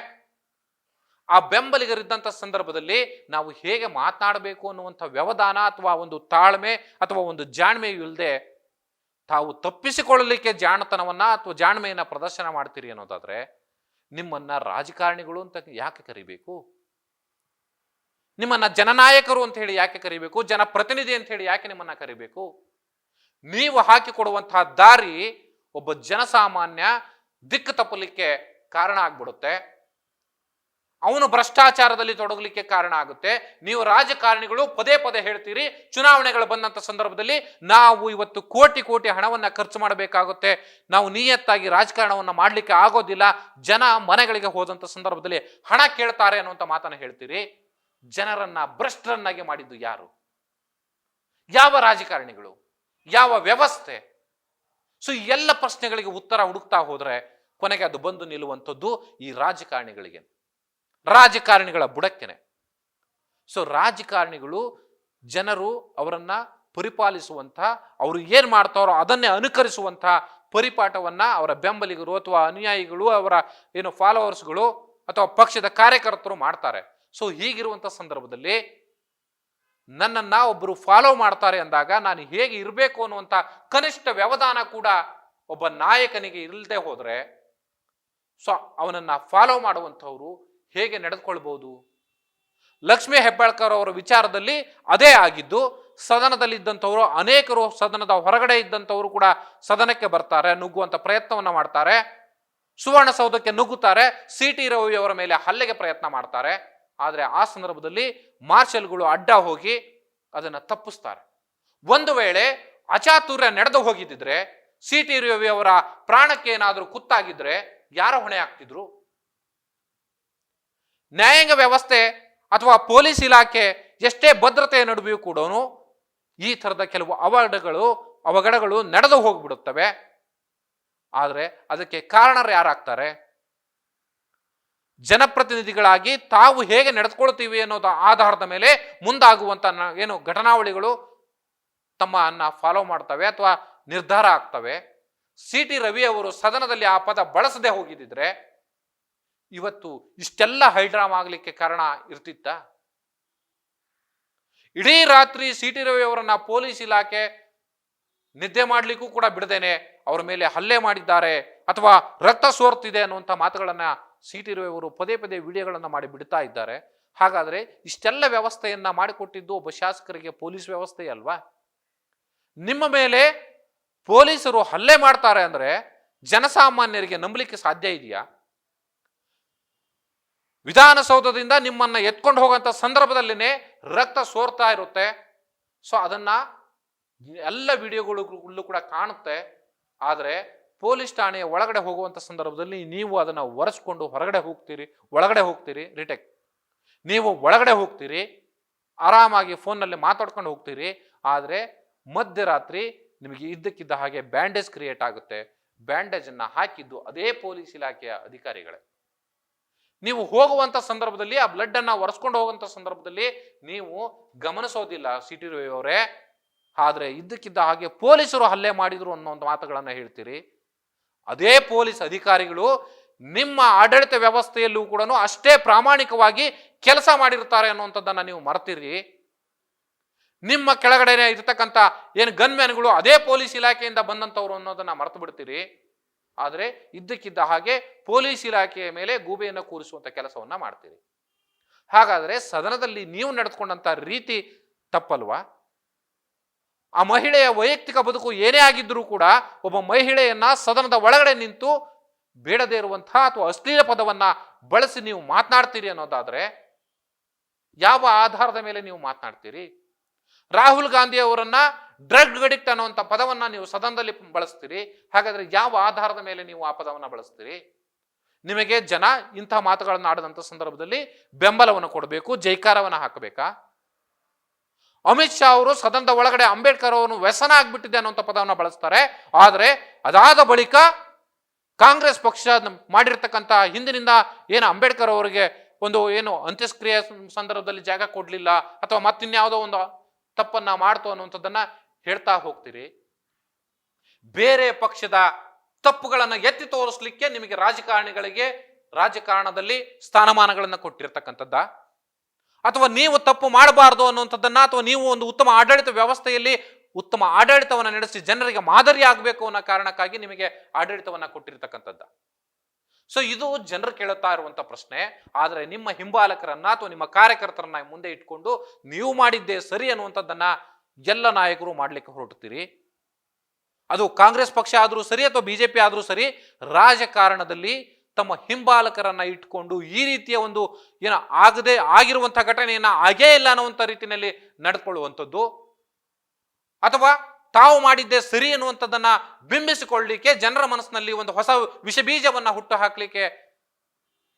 ಆ ಬೆಂಬಲಿಗರಿದ್ದಂಥ ಸಂದರ್ಭದಲ್ಲಿ ನಾವು ಹೇಗೆ ಮಾತನಾಡಬೇಕು ಅನ್ನುವಂಥ ವ್ಯವಧಾನ ಅಥವಾ ಒಂದು ತಾಳ್ಮೆ ಅಥವಾ ಒಂದು ಜಾಣ್ಮೆಯೂ ಇಲ್ಲದೆ ತಾವು ತಪ್ಪಿಸಿಕೊಳ್ಳಲಿಕ್ಕೆ ಜಾಣತನವನ್ನ ಅಥವಾ ಜಾಣ್ಮೆಯನ್ನ ಪ್ರದರ್ಶನ ಮಾಡ್ತೀರಿ ಅನ್ನೋದಾದ್ರೆ ನಿಮ್ಮನ್ನ ರಾಜಕಾರಣಿಗಳು ಅಂತ ಯಾಕೆ ಕರಿಬೇಕು? ನಿಮ್ಮನ್ನ ಜನನಾಯಕರು ಅಂತ ಹೇಳಿ ಯಾಕೆ ಕರಿಬೇಕು? ಜನಪ್ರತಿನಿಧಿ ಅಂತ ಹೇಳಿ ಯಾಕೆ ನಿಮ್ಮನ್ನ ಕರಿಬೇಕು? ನೀವು ಹಾಕಿಕೊಡುವಂತಹ ದಾರಿ ಒಬ್ಬ ಜನಸಾಮಾನ್ಯ ದಿಕ್ಕು ತಪ್ಪಲಿಕ್ಕೆ ಕಾರಣ ಆಗ್ಬಿಡುತ್ತೆ. ಅವನು ಭ್ರಷ್ಟಾಚಾರದಲ್ಲಿ ತೊಡಗಲಿಕ್ಕೆ ಕಾರಣ ಆಗುತ್ತೆ. ನೀವು ರಾಜಕಾರಣಿಗಳು ಪದೇ ಪದೇ ಹೇಳ್ತೀರಿ, ಚುನಾವಣೆಗಳು ಬಂದಂತ ಸಂದರ್ಭದಲ್ಲಿ ನಾವು ಇವತ್ತು ಕೋಟಿ ಕೋಟಿ ಹಣವನ್ನ ಖರ್ಚು ಮಾಡಬೇಕಾಗುತ್ತೆ, ನಾವು ನಿಯತ್ತಾಗಿ ರಾಜಕಾರಣವನ್ನ ಮಾಡ್ಲಿಕ್ಕೆ ಆಗೋದಿಲ್ಲ, ಜನ ಮನೆಗಳಿಗೆ ಹೋದಂತ ಸಂದರ್ಭದಲ್ಲಿ ಹಣ ಕೇಳ್ತಾರೆ ಅನ್ನುವಂತ ಮಾತನ್ನ ಹೇಳ್ತೀರಿ. ಜನರನ್ನ ಭ್ರಷ್ಟರನ್ನಾಗಿ ಮಾಡಿದ್ದು ಯಾರು? ಯಾವ ರಾಜಕಾರಣಿಗಳು? ಯಾವ ವ್ಯವಸ್ಥೆ? ಸೊ ಈ ಎಲ್ಲ ಪ್ರಶ್ನೆಗಳಿಗೆ ಉತ್ತರ ಹುಡುಕ್ತಾ ಹೋದ್ರೆ ಕೊನೆಗೆ ಅದು ಬಂದು ನಿಲ್ಲುವಂಥದ್ದು ಈ ರಾಜಕಾರಣಿಗಳ ಬುಡಕ್ಕೆನೆ. ಸೊ ರಾಜಕಾರಣಿಗಳು ಜನರು ಅವರನ್ನ ಪರಿಪಾಲಿಸುವಂತ, ಅವರು ಏನ್ ಮಾಡ್ತಾರೋ ಅದನ್ನೇ ಅನುಕರಿಸುವಂತ ಪರಿಪಾಠವನ್ನ ಅವರ ಬೆಂಬಲಿಗರು ಅಥವಾ ಅನುಯಾಯಿಗಳು, ಅವರ ಫಾಲೋವರ್ಸ್ಗಳು ಅಥವಾ ಪಕ್ಷದ ಕಾರ್ಯಕರ್ತರು ಮಾಡ್ತಾರೆ. ಸೊ ಹೀಗಿರುವಂತ ಸಂದರ್ಭದಲ್ಲಿ ನನ್ನನ್ನ ಒಬ್ಬರು ಫಾಲೋ ಮಾಡ್ತಾರೆ ಅಂದಾಗ ನಾನು ಹೇಗೆ ಇರಬೇಕು ಅನ್ನುವಂಥ ಕನಿಷ್ಠ ವ್ಯವಧಾನ ಕೂಡ ಒಬ್ಬ ನಾಯಕನಿಗೆ ಇಲ್ಲದೆ ಹೋದ್ರೆ ಸೊ ಅವನನ್ನ ಫಾಲೋ ಮಾಡುವಂಥವ್ರು ಹೇಗೆ ನಡೆದುಕೊಳ್ಬಹುದು? ಲಕ್ಷ್ಮೀ ಹೆಬ್ಬಾಳ್ಕರ್ ಅವರ ವಿಚಾರದಲ್ಲಿ ಅದೇ ಆಗಿದ್ದು. ಸದನದಲ್ಲಿ ಇದ್ದಂಥವರು ಅನೇಕರು, ಸದನದ ಹೊರಗಡೆ ಇದ್ದಂಥವರು ಕೂಡ ಸದನಕ್ಕೆ ಬರ್ತಾರೆ, ನುಗ್ಗುವಂತ ಪ್ರಯತ್ನವನ್ನ ಮಾಡ್ತಾರೆ, ಸುವರ್ಣಸೌಧಕ್ಕೆ ನುಗ್ಗುತ್ತಾರೆ, ಸಿ.ಟಿ. ರವಿ ಅವರ ಮೇಲೆ ಹಲ್ಲೆಗೆ ಪ್ರಯತ್ನ ಮಾಡ್ತಾರೆ. ಆದರೆ ಆ ಸಂದರ್ಭದಲ್ಲಿ ಮಾರ್ಷಲ್ಗಳು ಅಡ್ಡ ಹೋಗಿ ಅದನ್ನ ತಪ್ಪಿಸ್ತಾರೆ. ಒಂದು ವೇಳೆ ಅಚಾತುರ್ಯ ನಡೆದು ಹೋಗಿದ್ದಿದ್ರೆ, ಸಿ.ಟಿ. ರವಿ ಅವರ ಪ್ರಾಣಕ್ಕೆ ಏನಾದರೂ ಕುತ್ತಾಗಿದ್ರೆ ಯಾರ ಹೊಣೆ ಆಗ್ತಿದ್ರು? ನ್ಯಾಯಾಂಗ ವ್ಯವಸ್ಥೆ ಅಥವಾ ಪೊಲೀಸ್ ಇಲಾಖೆ ಎಷ್ಟೇ ಭದ್ರತೆಯ ನಡುವೆಯೂ ಕೂಡ ಈ ತರದ ಕೆಲವು ಅವಘಡಗಳು ನಡೆದು ಹೋಗ್ಬಿಡುತ್ತವೆ. ಆದರೆ ಅದಕ್ಕೆ ಕಾರಣರು ಯಾರಾಗ್ತಾರೆ? ಜನಪ್ರತಿನಿಧಿಗಳಾಗಿ ತಾವು ಹೇಗೆ ನಡೆದುಕೊಳ್ತೀವಿ ಅನ್ನೋದ ಆಧಾರದ ಮೇಲೆ ಮುಂದಾಗುವಂತ ಘಟನಾವಳಿಗಳು ತಮ್ಮನ್ನ ಫಾಲೋ ಮಾಡ್ತವೆ ಅಥವಾ ನಿರ್ಧಾರ ಆಗ್ತವೆ. ಸಿ.ಟಿ. ರವಿ ಅವರು ಸದನದಲ್ಲಿ ಆ ಪದ ಬಳಸದೆ ಹೋಗಿದ್ದಿದ್ರೆ ಇವತ್ತು ಇಷ್ಟೆಲ್ಲ ಹೈಡ್ರಾಮಾ ಆಗ್ಲಿಕ್ಕೆ ಕಾರಣ ಇರ್ತಿತ್ತ? ಇಡೀ ರಾತ್ರಿ ಸಿ.ಟಿ. ರವಿ ಅವರನ್ನ ಪೊಲೀಸ್ ಇಲಾಖೆ ನಿದ್ದೆ ಮಾಡ್ಲಿಕ್ಕೂ ಕೂಡ ಬಿಡದೇನೆ ಅವರ ಮೇಲೆ ಹಲ್ಲೆ ಮಾಡಿದ್ದಾರೆ ಅಥವಾ ರಕ್ತ ಸೋರ್ತಿದೆ ಅನ್ನುವಂಥ ಮಾತುಗಳನ್ನ ಸಿ.ಟಿ. ರವಿ ಅವರು ಪದೇ ಪದೇ ವಿಡಿಯೋಗಳನ್ನ ಮಾಡಿ ಬಿಡ್ತಾ ಇದ್ದಾರೆ. ಹಾಗಾದ್ರೆ ಇಷ್ಟೆಲ್ಲ ವ್ಯವಸ್ಥೆಯನ್ನ ಮಾಡಿಕೊಟ್ಟಿದ್ದು ಒಬ್ಬ ಶಾಸಕರಿಗೆ ಪೊಲೀಸ್ ವ್ಯವಸ್ಥೆ ಅಲ್ವಾ? ನಿಮ್ಮ ಮೇಲೆ ಪೊಲೀಸರು ಹಲ್ಲೆ ಮಾಡ್ತಾರೆ ಅಂದ್ರೆ ಜನಸಾಮಾನ್ಯರಿಗೆ ನಂಬಲಿಕ್ಕೆ ಸಾಧ್ಯ ಇದೆಯಾ? ವಿಧಾನಸೌಧದಿಂದ ನಿಮ್ಮನ್ನ ಎತ್ಕೊಂಡು ಹೋಗುವಂತ ಸಂದರ್ಭದಲ್ಲಿನೇ ರಕ್ತ ಸೋರ್ತಾ ಇರುತ್ತೆ. ಸೊ ಅದನ್ನ ಎಲ್ಲ ವಿಡಿಯೋಗಳು ಕೂಡ ಕಾಣುತ್ತೆ. ಆದರೆ ಪೊಲೀಸ್ ಠಾಣೆಯ ಒಳಗಡೆ ಹೋಗುವಂತ ಸಂದರ್ಭದಲ್ಲಿ ನೀವು ಅದನ್ನ ಒರೆಸ್ಕೊಂಡು ಒಳಗಡೆ ಹೋಗ್ತೀರಿ ರಿಟೆಕ್. ನೀವು ಒಳಗಡೆ ಹೋಗ್ತೀರಿ, ಆರಾಮಾಗಿ ಫೋನ್ನಲ್ಲಿ ಮಾತಾಡ್ಕೊಂಡು ಹೋಗ್ತೀರಿ. ಆದರೆ ಮಧ್ಯರಾತ್ರಿ ನಿಮಗೆ ಇದ್ದಕ್ಕಿದ್ದ ಹಾಗೆ ಬ್ಯಾಂಡೇಜ್ ಕ್ರಿಯೇಟ್ ಆಗುತ್ತೆ. ಬ್ಯಾಂಡೇಜ್ ಅನ್ನ ಹಾಕಿದ್ದು ಅದೇ ಪೊಲೀಸ್ ಇಲಾಖೆಯ ಅಧಿಕಾರಿಗಳೇ. ನೀವು ಹೋಗುವಂತ ಸಂದರ್ಭದಲ್ಲಿ ಆ ಬ್ಲಡ್ ಅನ್ನ ಒರೆಸ್ಕೊಂಡು ಹೋಗುವಂತ ಸಂದರ್ಭದಲ್ಲಿ ನೀವು ಗಮನಿಸೋದಿಲ್ಲ ಸಿ.ಟಿ. ರವಿ ಅವರೇ. ಆದ್ರೆ ಇದ್ದಕ್ಕಿದ್ದ ಹಾಗೆ ಪೊಲೀಸರು ಹಲ್ಲೆ ಮಾಡಿದ್ರು ಅನ್ನೋ ಒಂದು ಮಾತುಗಳನ್ನ ಹೇಳ್ತೀರಿ. ಅದೇ ಪೊಲೀಸ್ ಅಧಿಕಾರಿಗಳು ನಿಮ್ಮ ಆಡಳಿತ ವ್ಯವಸ್ಥೆಯಲ್ಲೂ ಕೂಡ ಅಷ್ಟೇ ಪ್ರಾಮಾಣಿಕವಾಗಿ ಕೆಲಸ ಮಾಡಿರ್ತಾರೆ ಅನ್ನುವಂಥದ್ದನ್ನ ನೀವು ಮರ್ತಿರಿ. ನಿಮ್ಮ ಕೆಳಗಡೆನೆ ಇರತಕ್ಕಂಥ ಗನ್ಮ್ಯಾನ್ಗಳು ಅದೇ ಪೊಲೀಸ್ ಇಲಾಖೆಯಿಂದ ಬಂದಂಥವ್ರು ಅನ್ನೋದನ್ನ ಮರ್ತು ಬಿಡ್ತೀರಿ. ಆದರೆ ಇದ್ದಕ್ಕಿದ್ದ ಹಾಗೆ ಪೊಲೀಸ್ ಇಲಾಖೆಯ ಮೇಲೆ ಗೂಬೆಯನ್ನು ಕೂರಿಸುವಂತ ಕೆಲಸವನ್ನ ಮಾಡ್ತೀರಿ. ಹಾಗಾದ್ರೆ ಸದನದಲ್ಲಿ ನೀವು ನಡೆದುಕೊಂಡಂತ ರೀತಿ ತಪ್ಪಲ್ವಾ? ಆ ಮಹಿಳೆಯ ವೈಯಕ್ತಿಕ ಬದುಕು ಏನೇ ಆಗಿದ್ರೂ ಕೂಡ ಒಬ್ಬ ಮಹಿಳೆಯನ್ನ ಸದನದ ಒಳಗಡೆ ನಿಂತು ಬೇಡದೇ ಇರುವಂತಹ ಅಥವಾ ಅಶ್ಲೀಲ ಪದವನ್ನ ಬಳಸಿ ನೀವು ಮಾತನಾಡ್ತೀರಿ ಅನ್ನೋದಾದ್ರೆ ಯಾವ ಆಧಾರದ ಮೇಲೆ ನೀವು ಮಾತನಾಡ್ತೀರಿ? ರಾಹುಲ್ ಗಾಂಧಿ ಅವರನ್ನ ಡ್ರಗ್ ಅಡಿಕ್ಟ್ ಅನ್ನುವಂಥ ಪದವನ್ನ ನೀವು ಸದನದಲ್ಲಿ ಬಳಸ್ತೀರಿ. ಹಾಗಾದ್ರೆ ಯಾವ ಆಧಾರದ ಮೇಲೆ ನೀವು ಆ ಪದವನ್ನ ಬಳಸ್ತೀರಿ? ನಿಮಗೆ ಜನ ಇಂತಹ ಮಾತುಗಳನ್ನು ಆಡದಂತ ಸಂದರ್ಭದಲ್ಲಿ ಬೆಂಬಲವನ್ನು ಕೊಡಬೇಕು, ಜೈಕಾರವನ್ನು ಹಾಕಬೇಕಾ? ಅಮಿತ್ ಶಾ ಅವರು ಸದನದ ಒಳಗಡೆ ಅಂಬೇಡ್ಕರ್ ಅವನು ವ್ಯಸನ ಆಗ್ಬಿಟ್ಟಿದೆ ಅನ್ನುವಂಥ ಪದವನ್ನು ಬಳಸ್ತಾರೆ. ಆದರೆ ಅದಾದ ಬಳಿಕ ಕಾಂಗ್ರೆಸ್ ಪಕ್ಷ ಮಾಡಿರ್ತಕ್ಕಂಥ ಹಿಂದಿನಿಂದ ಅಂಬೇಡ್ಕರ್ ಅವರಿಗೆ ಒಂದು ಅಂತ್ಯಕ್ರಿಯೆ ಸಂದರ್ಭದಲ್ಲಿ ಜಾಗ ಕೊಡ್ಲಿಲ್ಲ ಅಥವಾ ಮತ್ತಿನ್ಯಾವುದೋ ಒಂದು ತಪ್ಪನ್ನ ಮಾಡ್ತು ಅನ್ನುವಂಥದ್ದನ್ನ ಹೇಳ್ತಾ ಹೋಗ್ತೀರಿ. ಬೇರೆ ಪಕ್ಷದ ತಪ್ಪುಗಳನ್ನ ಎತ್ತಿ ತೋರಿಸ್ಲಿಕ್ಕೆ ನಿಮಗೆ ರಾಜಕಾರಣದಲ್ಲಿ ಸ್ಥಾನಮಾನಗಳನ್ನ ಕೊಟ್ಟಿರ್ತಕ್ಕಂಥದ್ದ, ಅಥವಾ ನೀವು ತಪ್ಪು ಮಾಡಬಾರದು ಅನ್ನುವಂಥದ್ದನ್ನ, ಅಥವಾ ನೀವು ಒಂದು ಉತ್ತಮ ಆಡಳಿತ ವ್ಯವಸ್ಥೆಯಲ್ಲಿ ಉತ್ತಮ ಆಡಳಿತವನ್ನ ನಡೆಸಿ ಜನರಿಗೆ ಮಾದರಿ ಆಗಬೇಕು ಅನ್ನೋ ಕಾರಣಕ್ಕಾಗಿ ನಿಮಗೆ ಆಡಳಿತವನ್ನ ಕೊಟ್ಟಿರ್ತಕ್ಕಂಥದ್ದ? ಸೊ ಇದು ಜನರು ಕೇಳುತ್ತಾ ಇರುವಂತ ಪ್ರಶ್ನೆ. ಆದರೆ ನಿಮ್ಮ ಹಿಂಬಾಲಕರನ್ನ ಅಥವಾ ನಿಮ್ಮ ಕಾರ್ಯಕರ್ತರನ್ನ ಮುಂದೆ ಇಟ್ಕೊಂಡು ನೀವು ಮಾಡಿದ್ದೇ ಸರಿ ಅನ್ನುವಂಥದ್ದನ್ನ ಎಲ್ಲ ನಾಯಕರು ಮಾಡ್ಲಿಕ್ಕೆ ಹೊರಡ್ತೀರಿ. ಅದು ಕಾಂಗ್ರೆಸ್ ಪಕ್ಷ ಆದ್ರೂ ಸರಿ ಅಥವಾ ಬಿಜೆಪಿ ಆದ್ರೂ ಸರಿ, ರಾಜಕಾರಣದಲ್ಲಿ ತಮ್ಮ ಹಿಂಬಾಲಕರನ್ನ ಇಟ್ಕೊಂಡು ಈ ರೀತಿಯ ಒಂದು ಆಗದೆ ಆಗಿರುವಂತಹ ಘಟನೆಯನ್ನ ಆಗೇ ಇಲ್ಲ ಅನ್ನುವಂಥ ರೀತಿಯಲ್ಲಿ ನಡ್ಕೊಳ್ಳುವಂಥದ್ದು, ಅಥವಾ ತಾವು ಮಾಡಿದ್ದೇ ಸರಿ ಅನ್ನುವಂಥದ್ದನ್ನ ಬಿಂಬಿಸಿಕೊಳ್ಳಲಿಕ್ಕೆ ಜನರ ಮನಸ್ಸಿನಲ್ಲಿ ಒಂದು ಹೊಸ ವಿಷಬೀಜವನ್ನ ಹುಟ್ಟು ಹಾಕಲಿಕ್ಕೆ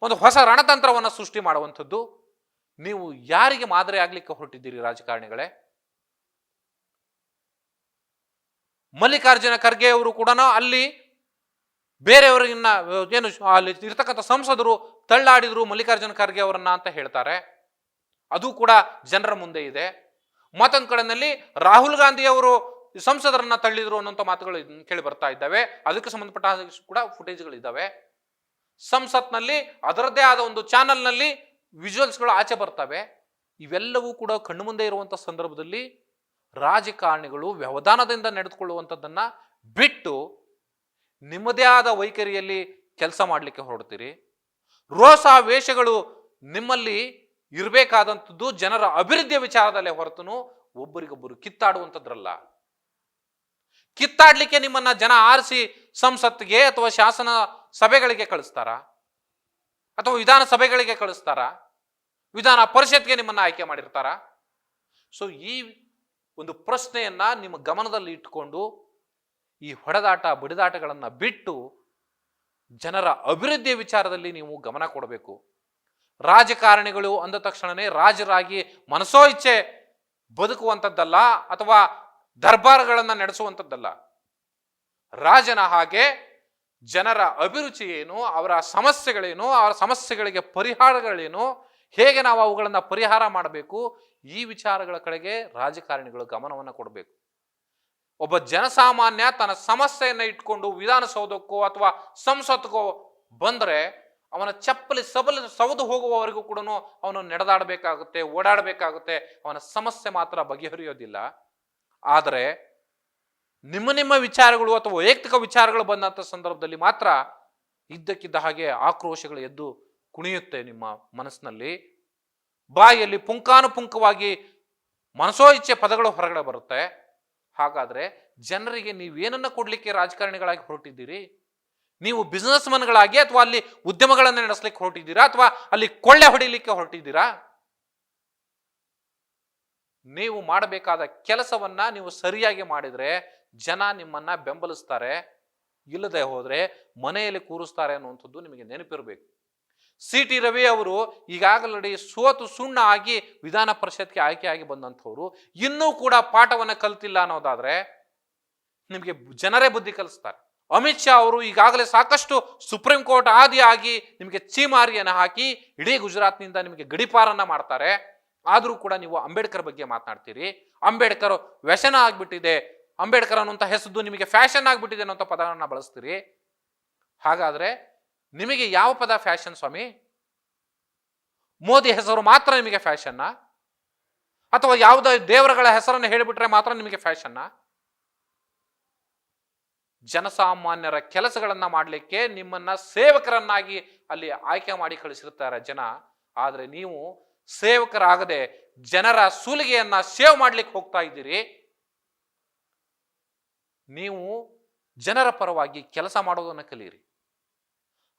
ಒಂದು ಹೊಸ ರಣತಂತ್ರವನ್ನ ಸೃಷ್ಟಿ ಮಾಡುವಂಥದ್ದು. ನೀವು ಯಾರಿಗೆ ಮಾದರಿ ಆಗ್ಲಿಕ್ಕೆ ಹೊರಟಿದ್ದೀರಿ ರಾಜಕಾರಣಿಗಳೇ? ಮಲ್ಲಿಕಾರ್ಜುನ ಖರ್ಗೆ ಅವರು ಕೂಡ ಅಲ್ಲಿ ಬೇರೆಯವರಿಗಿನ್ನ ಏನು ಅಲ್ಲಿ ಇರ್ತಕ್ಕಂಥ ಸಂಸದರು ತಳ್ಳಾಡಿದ್ರು ಮಲ್ಲಿಕಾರ್ಜುನ ಖರ್ಗೆ ಅವರನ್ನ ಅಂತ ಹೇಳ್ತಾರೆ. ಅದು ಕೂಡ ಜನರ ಮುಂದೆ ಇದೆ. ಮತ್ತೊಂದು ಕಡೆಯಲ್ಲಿ ರಾಹುಲ್ ಗಾಂಧಿ ಅವರು ಸಂಸದರನ್ನ ತಳ್ಳಿದ್ರು ಅನ್ನೋಂಥ ಮಾತುಗಳು ಕೇಳಿ ಬರ್ತಾ ಇದ್ದಾವೆ. ಅದಕ್ಕೆ ಸಂಬಂಧಪಟ್ಟ ಕೂಡ ಫುಟೇಜ್ಗಳಿದ್ದಾವೆ. ಸಂಸತ್ನಲ್ಲಿ ಅದರದ್ದೇ ಆದ ಒಂದು ಚಾನೆಲ್ನಲ್ಲಿ ವಿಜುವಲ್ಸ್ಗಳು ಆಚೆ ಬರ್ತವೆ. ಇವೆಲ್ಲವೂ ಕೂಡ ಕಣ್ಣು ಮುಂದೆ ಇರುವಂಥ ಸಂದರ್ಭದಲ್ಲಿ ರಾಜಕಾರಣಿಗಳು ವ್ಯವಧಾನದಿಂದ ನಡೆದುಕೊಳ್ಳುವಂಥದ್ದನ್ನ ಬಿಟ್ಟು ನಿಮ್ಮದೇ ಆದ ವೈಖರಿಯಲ್ಲಿ ಕೆಲಸ ಮಾಡಲಿಕ್ಕೆ ಹೊರಡ್ತೀರಿ. ರೋಷಾವೇಶಗಳು ನಿಮ್ಮಲ್ಲಿ ಇರಬೇಕಾದಂಥದ್ದು ಜನರ ಅಭಿವೃದ್ಧಿಯ ವಿಚಾರದಲ್ಲೇ ಹೊರತುನು ಒಬ್ಬರಿಗೊಬ್ಬರು ಕಿತ್ತಾಡುವಂಥದ್ರಲ್ಲ. ಕಿತ್ತಾಡ್ಲಿಕ್ಕೆ ನಿಮ್ಮನ್ನ ಜನ ಆರಿಸಿ ಸಂಸತ್ತಿಗೆ ಅಥವಾ ಶಾಸನ ಸಭೆಗಳಿಗೆ ಕಳಿಸ್ತಾರ, ಅಥವಾ ವಿಧಾನಸಭೆಗಳಿಗೆ ಕಳಿಸ್ತಾರ, ವಿಧಾನ ಪರಿಷತ್ಗೆ ನಿಮ್ಮನ್ನ ಆಯ್ಕೆ ಮಾಡಿರ್ತಾರ? ಸೊ ಈ ಒಂದು ಪ್ರಶ್ನೆಯನ್ನ ನಿಮ್ಮ ಗಮನದಲ್ಲಿ ಇಟ್ಟುಕೊಂಡು ಈ ಹೊಡೆದಾಟ ಬಡಿದಾಟಗಳನ್ನ ಬಿಟ್ಟು ಜನರ ಅಭಿವೃದ್ಧಿಯ ವಿಚಾರದಲ್ಲಿ ನೀವು ಗಮನ ಕೊಡಬೇಕು. ರಾಜಕಾರಣಿಗಳು ಅಂದ ತಕ್ಷಣನೇ ರಾಜರಾಗಿ ಮನಸೋ ಇಚ್ಛೆ ಬದುಕುವಂಥದ್ದಲ್ಲ, ಅಥವಾ ದರ್ಬಾರ್ಗಳನ್ನ ನಡೆಸುವಂಥದ್ದಲ್ಲ. ರಾಜನ ಹಾಗೆ ಜನರ ಅಭಿರುಚಿ ಏನು, ಅವರ ಸಮಸ್ಯೆಗಳೇನು, ಅವರ ಸಮಸ್ಯೆಗಳಿಗೆ ಪರಿಹಾರಗಳೇನು, ಹೇಗೆ ನಾವು ಅವುಗಳನ್ನು ಪರಿಹಾರ ಮಾಡಬೇಕು, ಈ ವಿಚಾರಗಳ ಕಡೆಗೆ ರಾಜಕಾರಣಿಗಳು ಗಮನವನ್ನು ಕೊಡಬೇಕು. ಒಬ್ಬ ಜನಸಾಮಾನ್ಯ ತನ್ನ ಸಮಸ್ಯೆಯನ್ನ ಇಟ್ಕೊಂಡು ವಿಧಾನಸೌಧಕ್ಕೋ ಅಥವಾ ಸಂಸತ್ಕೋ ಬಂದರೆ ಅವನ ಚಪ್ಪಲಿ ಸವದು ಹೋಗುವವರೆಗೂ ಕೂಡ ಅವನು ನಡೆದಾಡಬೇಕಾಗುತ್ತೆ, ಓಡಾಡಬೇಕಾಗುತ್ತೆ. ಅವನ ಸಮಸ್ಯೆ ಮಾತ್ರ ಬಗೆಹರಿಯೋದಿಲ್ಲ. ಆದರೆ ನಿಮ್ಮ ವಿಚಾರಗಳು ಅಥವಾ ವೈಯಕ್ತಿಕ ವಿಚಾರಗಳು ಬಂದಂಥ ಸಂದರ್ಭದಲ್ಲಿ ಮಾತ್ರ ಇದ್ದಕ್ಕಿದ್ದ ಹಾಗೆ ಆಕ್ರೋಶಗಳು ಎದ್ದು ಕುಣಿಯುತ್ತೆ ನಿಮ್ಮ ಮನಸ್ಸಿನಲ್ಲಿ. ಬಾಯಲ್ಲಿ ಪುಂಕಾನುಪುಂಕವಾಗಿ ಮನಸೋ ಇಚ್ಛೆ ಪದಗಳು ಹೊರಗಡೆ ಬರುತ್ತೆ. ಹಾಗಾದ್ರೆ ಜನರಿಗೆ ನೀವೇನನ್ನ ಕೊಡ್ಲಿಕ್ಕೆ ರಾಜಕಾರಣಿಗಳಾಗಿ ಹೊರಟಿದ್ದೀರಿ? ನೀವು ಬಿಸ್ನೆಸ್ ಮನ್ಗಳಾಗಿ ಅಥವಾ ಅಲ್ಲಿ ಉದ್ಯಮಗಳನ್ನು ನಡೆಸಲಿಕ್ಕೆ ಹೊರಟಿದ್ದೀರಾ, ಅಥವಾ ಅಲ್ಲಿ ಕೊಳ್ಳೆ ಹೊಡಿಲಿಕ್ಕೆ ಹೊರಟಿದ್ದೀರಾ? ನೀವು ಮಾಡಬೇಕಾದ ಕೆಲಸವನ್ನ ನೀವು ಸರಿಯಾಗಿ ಮಾಡಿದ್ರೆ ಜನ ನಿಮ್ಮನ್ನ ಬೆಂಬಲಿಸ್ತಾರೆ, ಇಲ್ಲದೆ ಹೋದ್ರೆ ಮನೆಯಲ್ಲಿ ಕೂರಿಸ್ತಾರೆ ಅನ್ನುವಂಥದ್ದು ನಿಮಗೆ ನೆನಪಿರಬೇಕು. CT ರವಿ ಅವರು ಈಗಾಗಲೇ ಸೋತು ಸುಣ್ಣ ಆಗಿ ವಿಧಾನ ಪರಿಷತ್ಗೆ ಆಯ್ಕೆಯಾಗಿ ಬಂದಂಥವ್ರು ಇನ್ನೂ ಕೂಡ ಪಾಠವನ್ನ ಕಲ್ತಿಲ್ಲ ಅನ್ನೋದಾದ್ರೆ ನಿಮಗೆ ಜನರೇ ಬುದ್ಧಿ ಕಲಿಸ್ತಾರೆ. ಅಮಿತ್ ಶಾ ಅವರು ಈಗಾಗಲೇ ಸಾಕಷ್ಟು ಸುಪ್ರೀಂ ಕೋರ್ಟ್ ಆದಿಯಾಗಿ ನಿಮಗೆ ಚೀಮಾರಿಯನ್ನು ಹಾಕಿ ಇಡೀ ಗುಜರಾತ್ನಿಂದ ನಿಮಗೆ ಗಡಿಪಾರನ್ನ ಮಾಡ್ತಾರೆ. ಆದರೂ ಕೂಡ ನೀವು ಅಂಬೇಡ್ಕರ್ ಬಗ್ಗೆ ಮಾತನಾಡ್ತೀರಿ. ಅಂಬೇಡ್ಕರ್ ವ್ಯಸನ ಆಗ್ಬಿಟ್ಟಿದೆ, ಅಂಬೇಡ್ಕರ್ ಅನ್ನುವಂಥ ಹೆಸರು ನಿಮಗೆ ಫ್ಯಾಷನ್ ಆಗ್ಬಿಟ್ಟಿದೆ ಅನ್ನೋಂಥ ಪದಗಳನ್ನ ಬಳಸ್ತೀರಿ. ಹಾಗಾದ್ರೆ ನಿಮಗೆ ಯಾವ ಪದ ಫ್ಯಾಷನ್ ಸ್ವಾಮಿ? ಮೋದಿ ಹೆಸರು ಮಾತ್ರ ನಿಮಗೆ ಫ್ಯಾಷನ್ನ? ಅಥವಾ ಯಾವುದೋ ದೇವರುಗಳ ಹೆಸರನ್ನು ಹೇಳಿಬಿಟ್ರೆ ಮಾತ್ರ ನಿಮಗೆ ಫ್ಯಾಷನ್ನ? ಜನಸಾಮಾನ್ಯರ ಕೆಲಸಗಳನ್ನ ಮಾಡಲಿಕ್ಕೆ ನಿಮ್ಮನ್ನ ಸೇವಕರನ್ನಾಗಿ ಅಲ್ಲಿ ಆಯ್ಕೆ ಮಾಡಿ ಕಳಿಸಿರ್ತಾರೆ ಜನ. ಆದ್ರೆ ನೀವು ಸೇವಕರಾಗದೆ ಜನರ ಸೂಲಿಗೆಯನ್ನ ಸೇವ್ ಮಾಡ್ಲಿಕ್ಕೆ ಹೋಗ್ತಾ ಇದ್ದೀರಿ. ನೀವು ಜನರ ಪರವಾಗಿ ಕೆಲಸ ಮಾಡೋದನ್ನ ಕಲೀರಿ.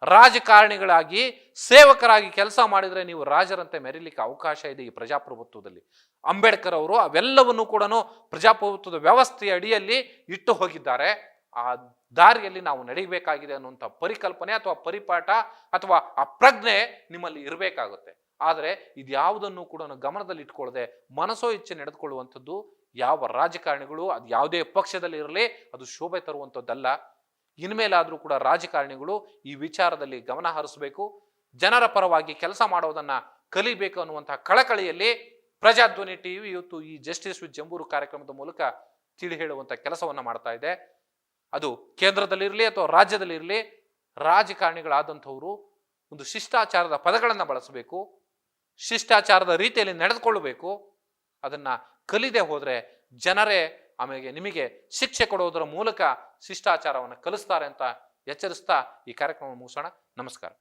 ರಾಜಕಾರಣಿಗಳಾಗಿ ಸೇವಕರಾಗಿ ಕೆಲಸ ಮಾಡಿದ್ರೆ ನೀವು ರಾಜರಂತೆ ಮೆರಿಲಿಕ್ಕೆ ಅವಕಾಶ ಇದೆ ಈ ಪ್ರಜಾಪ್ರಭುತ್ವದಲ್ಲಿ. ಅಂಬೇಡ್ಕರ್ ಅವರು ಅವೆಲ್ಲವನ್ನು ಕೂಡ ಪ್ರಜಾಪ್ರಭುತ್ವದ ವ್ಯವಸ್ಥೆಯ ಅಡಿಯಲ್ಲಿ ಇಟ್ಟು ಹೋಗಿದ್ದಾರೆ. ಆ ದಾರಿಯಲ್ಲಿ ನಾವು ನಡೆಯಬೇಕಾಗಿದೆ ಅನ್ನುವಂಥ ಪರಿಕಲ್ಪನೆ ಅಥವಾ ಪರಿಪಾಠ ಅಥವಾ ಆ ಪ್ರಜ್ಞೆ ನಿಮ್ಮಲ್ಲಿ ಇರಬೇಕಾಗುತ್ತೆ. ಆದರೆ ಇದ್ಯಾವುದನ್ನು ಕೂಡ ಗಮನದಲ್ಲಿ ಇಟ್ಕೊಳ್ಳದೆ ಮನಸೋ ಇಚ್ಛೆ ನಡೆದುಕೊಳ್ಳುವಂಥದ್ದು ಯಾವ ರಾಜಕಾರಣಿಗಳು ಅದು ಯಾವುದೇ ಪಕ್ಷದಲ್ಲಿ ಇರಲಿ ಅದು ಶೋಭೆ ತರುವಂಥದ್ದಲ್ಲ. ಇನ್ಮೇಲಾದರೂ ಕೂಡ ರಾಜಕಾರಣಿಗಳು ಈ ವಿಚಾರದಲ್ಲಿ ಗಮನ ಹರಿಸಬೇಕು, ಜನರ ಪರವಾಗಿ ಕೆಲಸ ಮಾಡೋದನ್ನ ಕಲಿಬೇಕು ಅನ್ನುವಂತಹ ಕಳಕಳಿಯಲ್ಲಿ ಪ್ರಜಾಧ್ವನಿ ಟಿವಿ ಇವತ್ತು ಈ ಜಸ್ಟಿಸ್ ವಿತ್ ಜಂಬೂರು ಕಾರ್ಯಕ್ರಮದ ಮೂಲಕ ತಿಳಿ ಹೇಳುವಂಥ ಕೆಲಸವನ್ನ ಮಾಡ್ತಾ ಇದೆ. ಅದು ಕೇಂದ್ರದಲ್ಲಿರಲಿ ಅಥವಾ ರಾಜ್ಯದಲ್ಲಿರಲಿ ರಾಜಕಾರಣಿಗಳಾದಂಥವರು ಒಂದು ಶಿಷ್ಟಾಚಾರದ ಪದಗಳನ್ನು ಬಳಸಬೇಕು, ಶಿಷ್ಟಾಚಾರದ ರೀತಿಯಲ್ಲಿ ನಡೆದುಕೊಳ್ಳಬೇಕು. ಅದನ್ನ ಕಲಿದೆ ಹೋದ್ರೆ ಜನರೇ ಆಮೇಲೆ ನಿಮಗೆ ಶಿಕ್ಷೆ ಕೊಡುವುದರ ಮೂಲಕ ಶಿಷ್ಟಾಚಾರವನ್ನು ಕಲಿಸ್ತಾರೆ ಅಂತ ಎಚ್ಚರಿಸ್ತಾ ಈ ಕಾರ್ಯಕ್ರಮ ಮುಗಿಸೋಣ. ನಮಸ್ಕಾರ.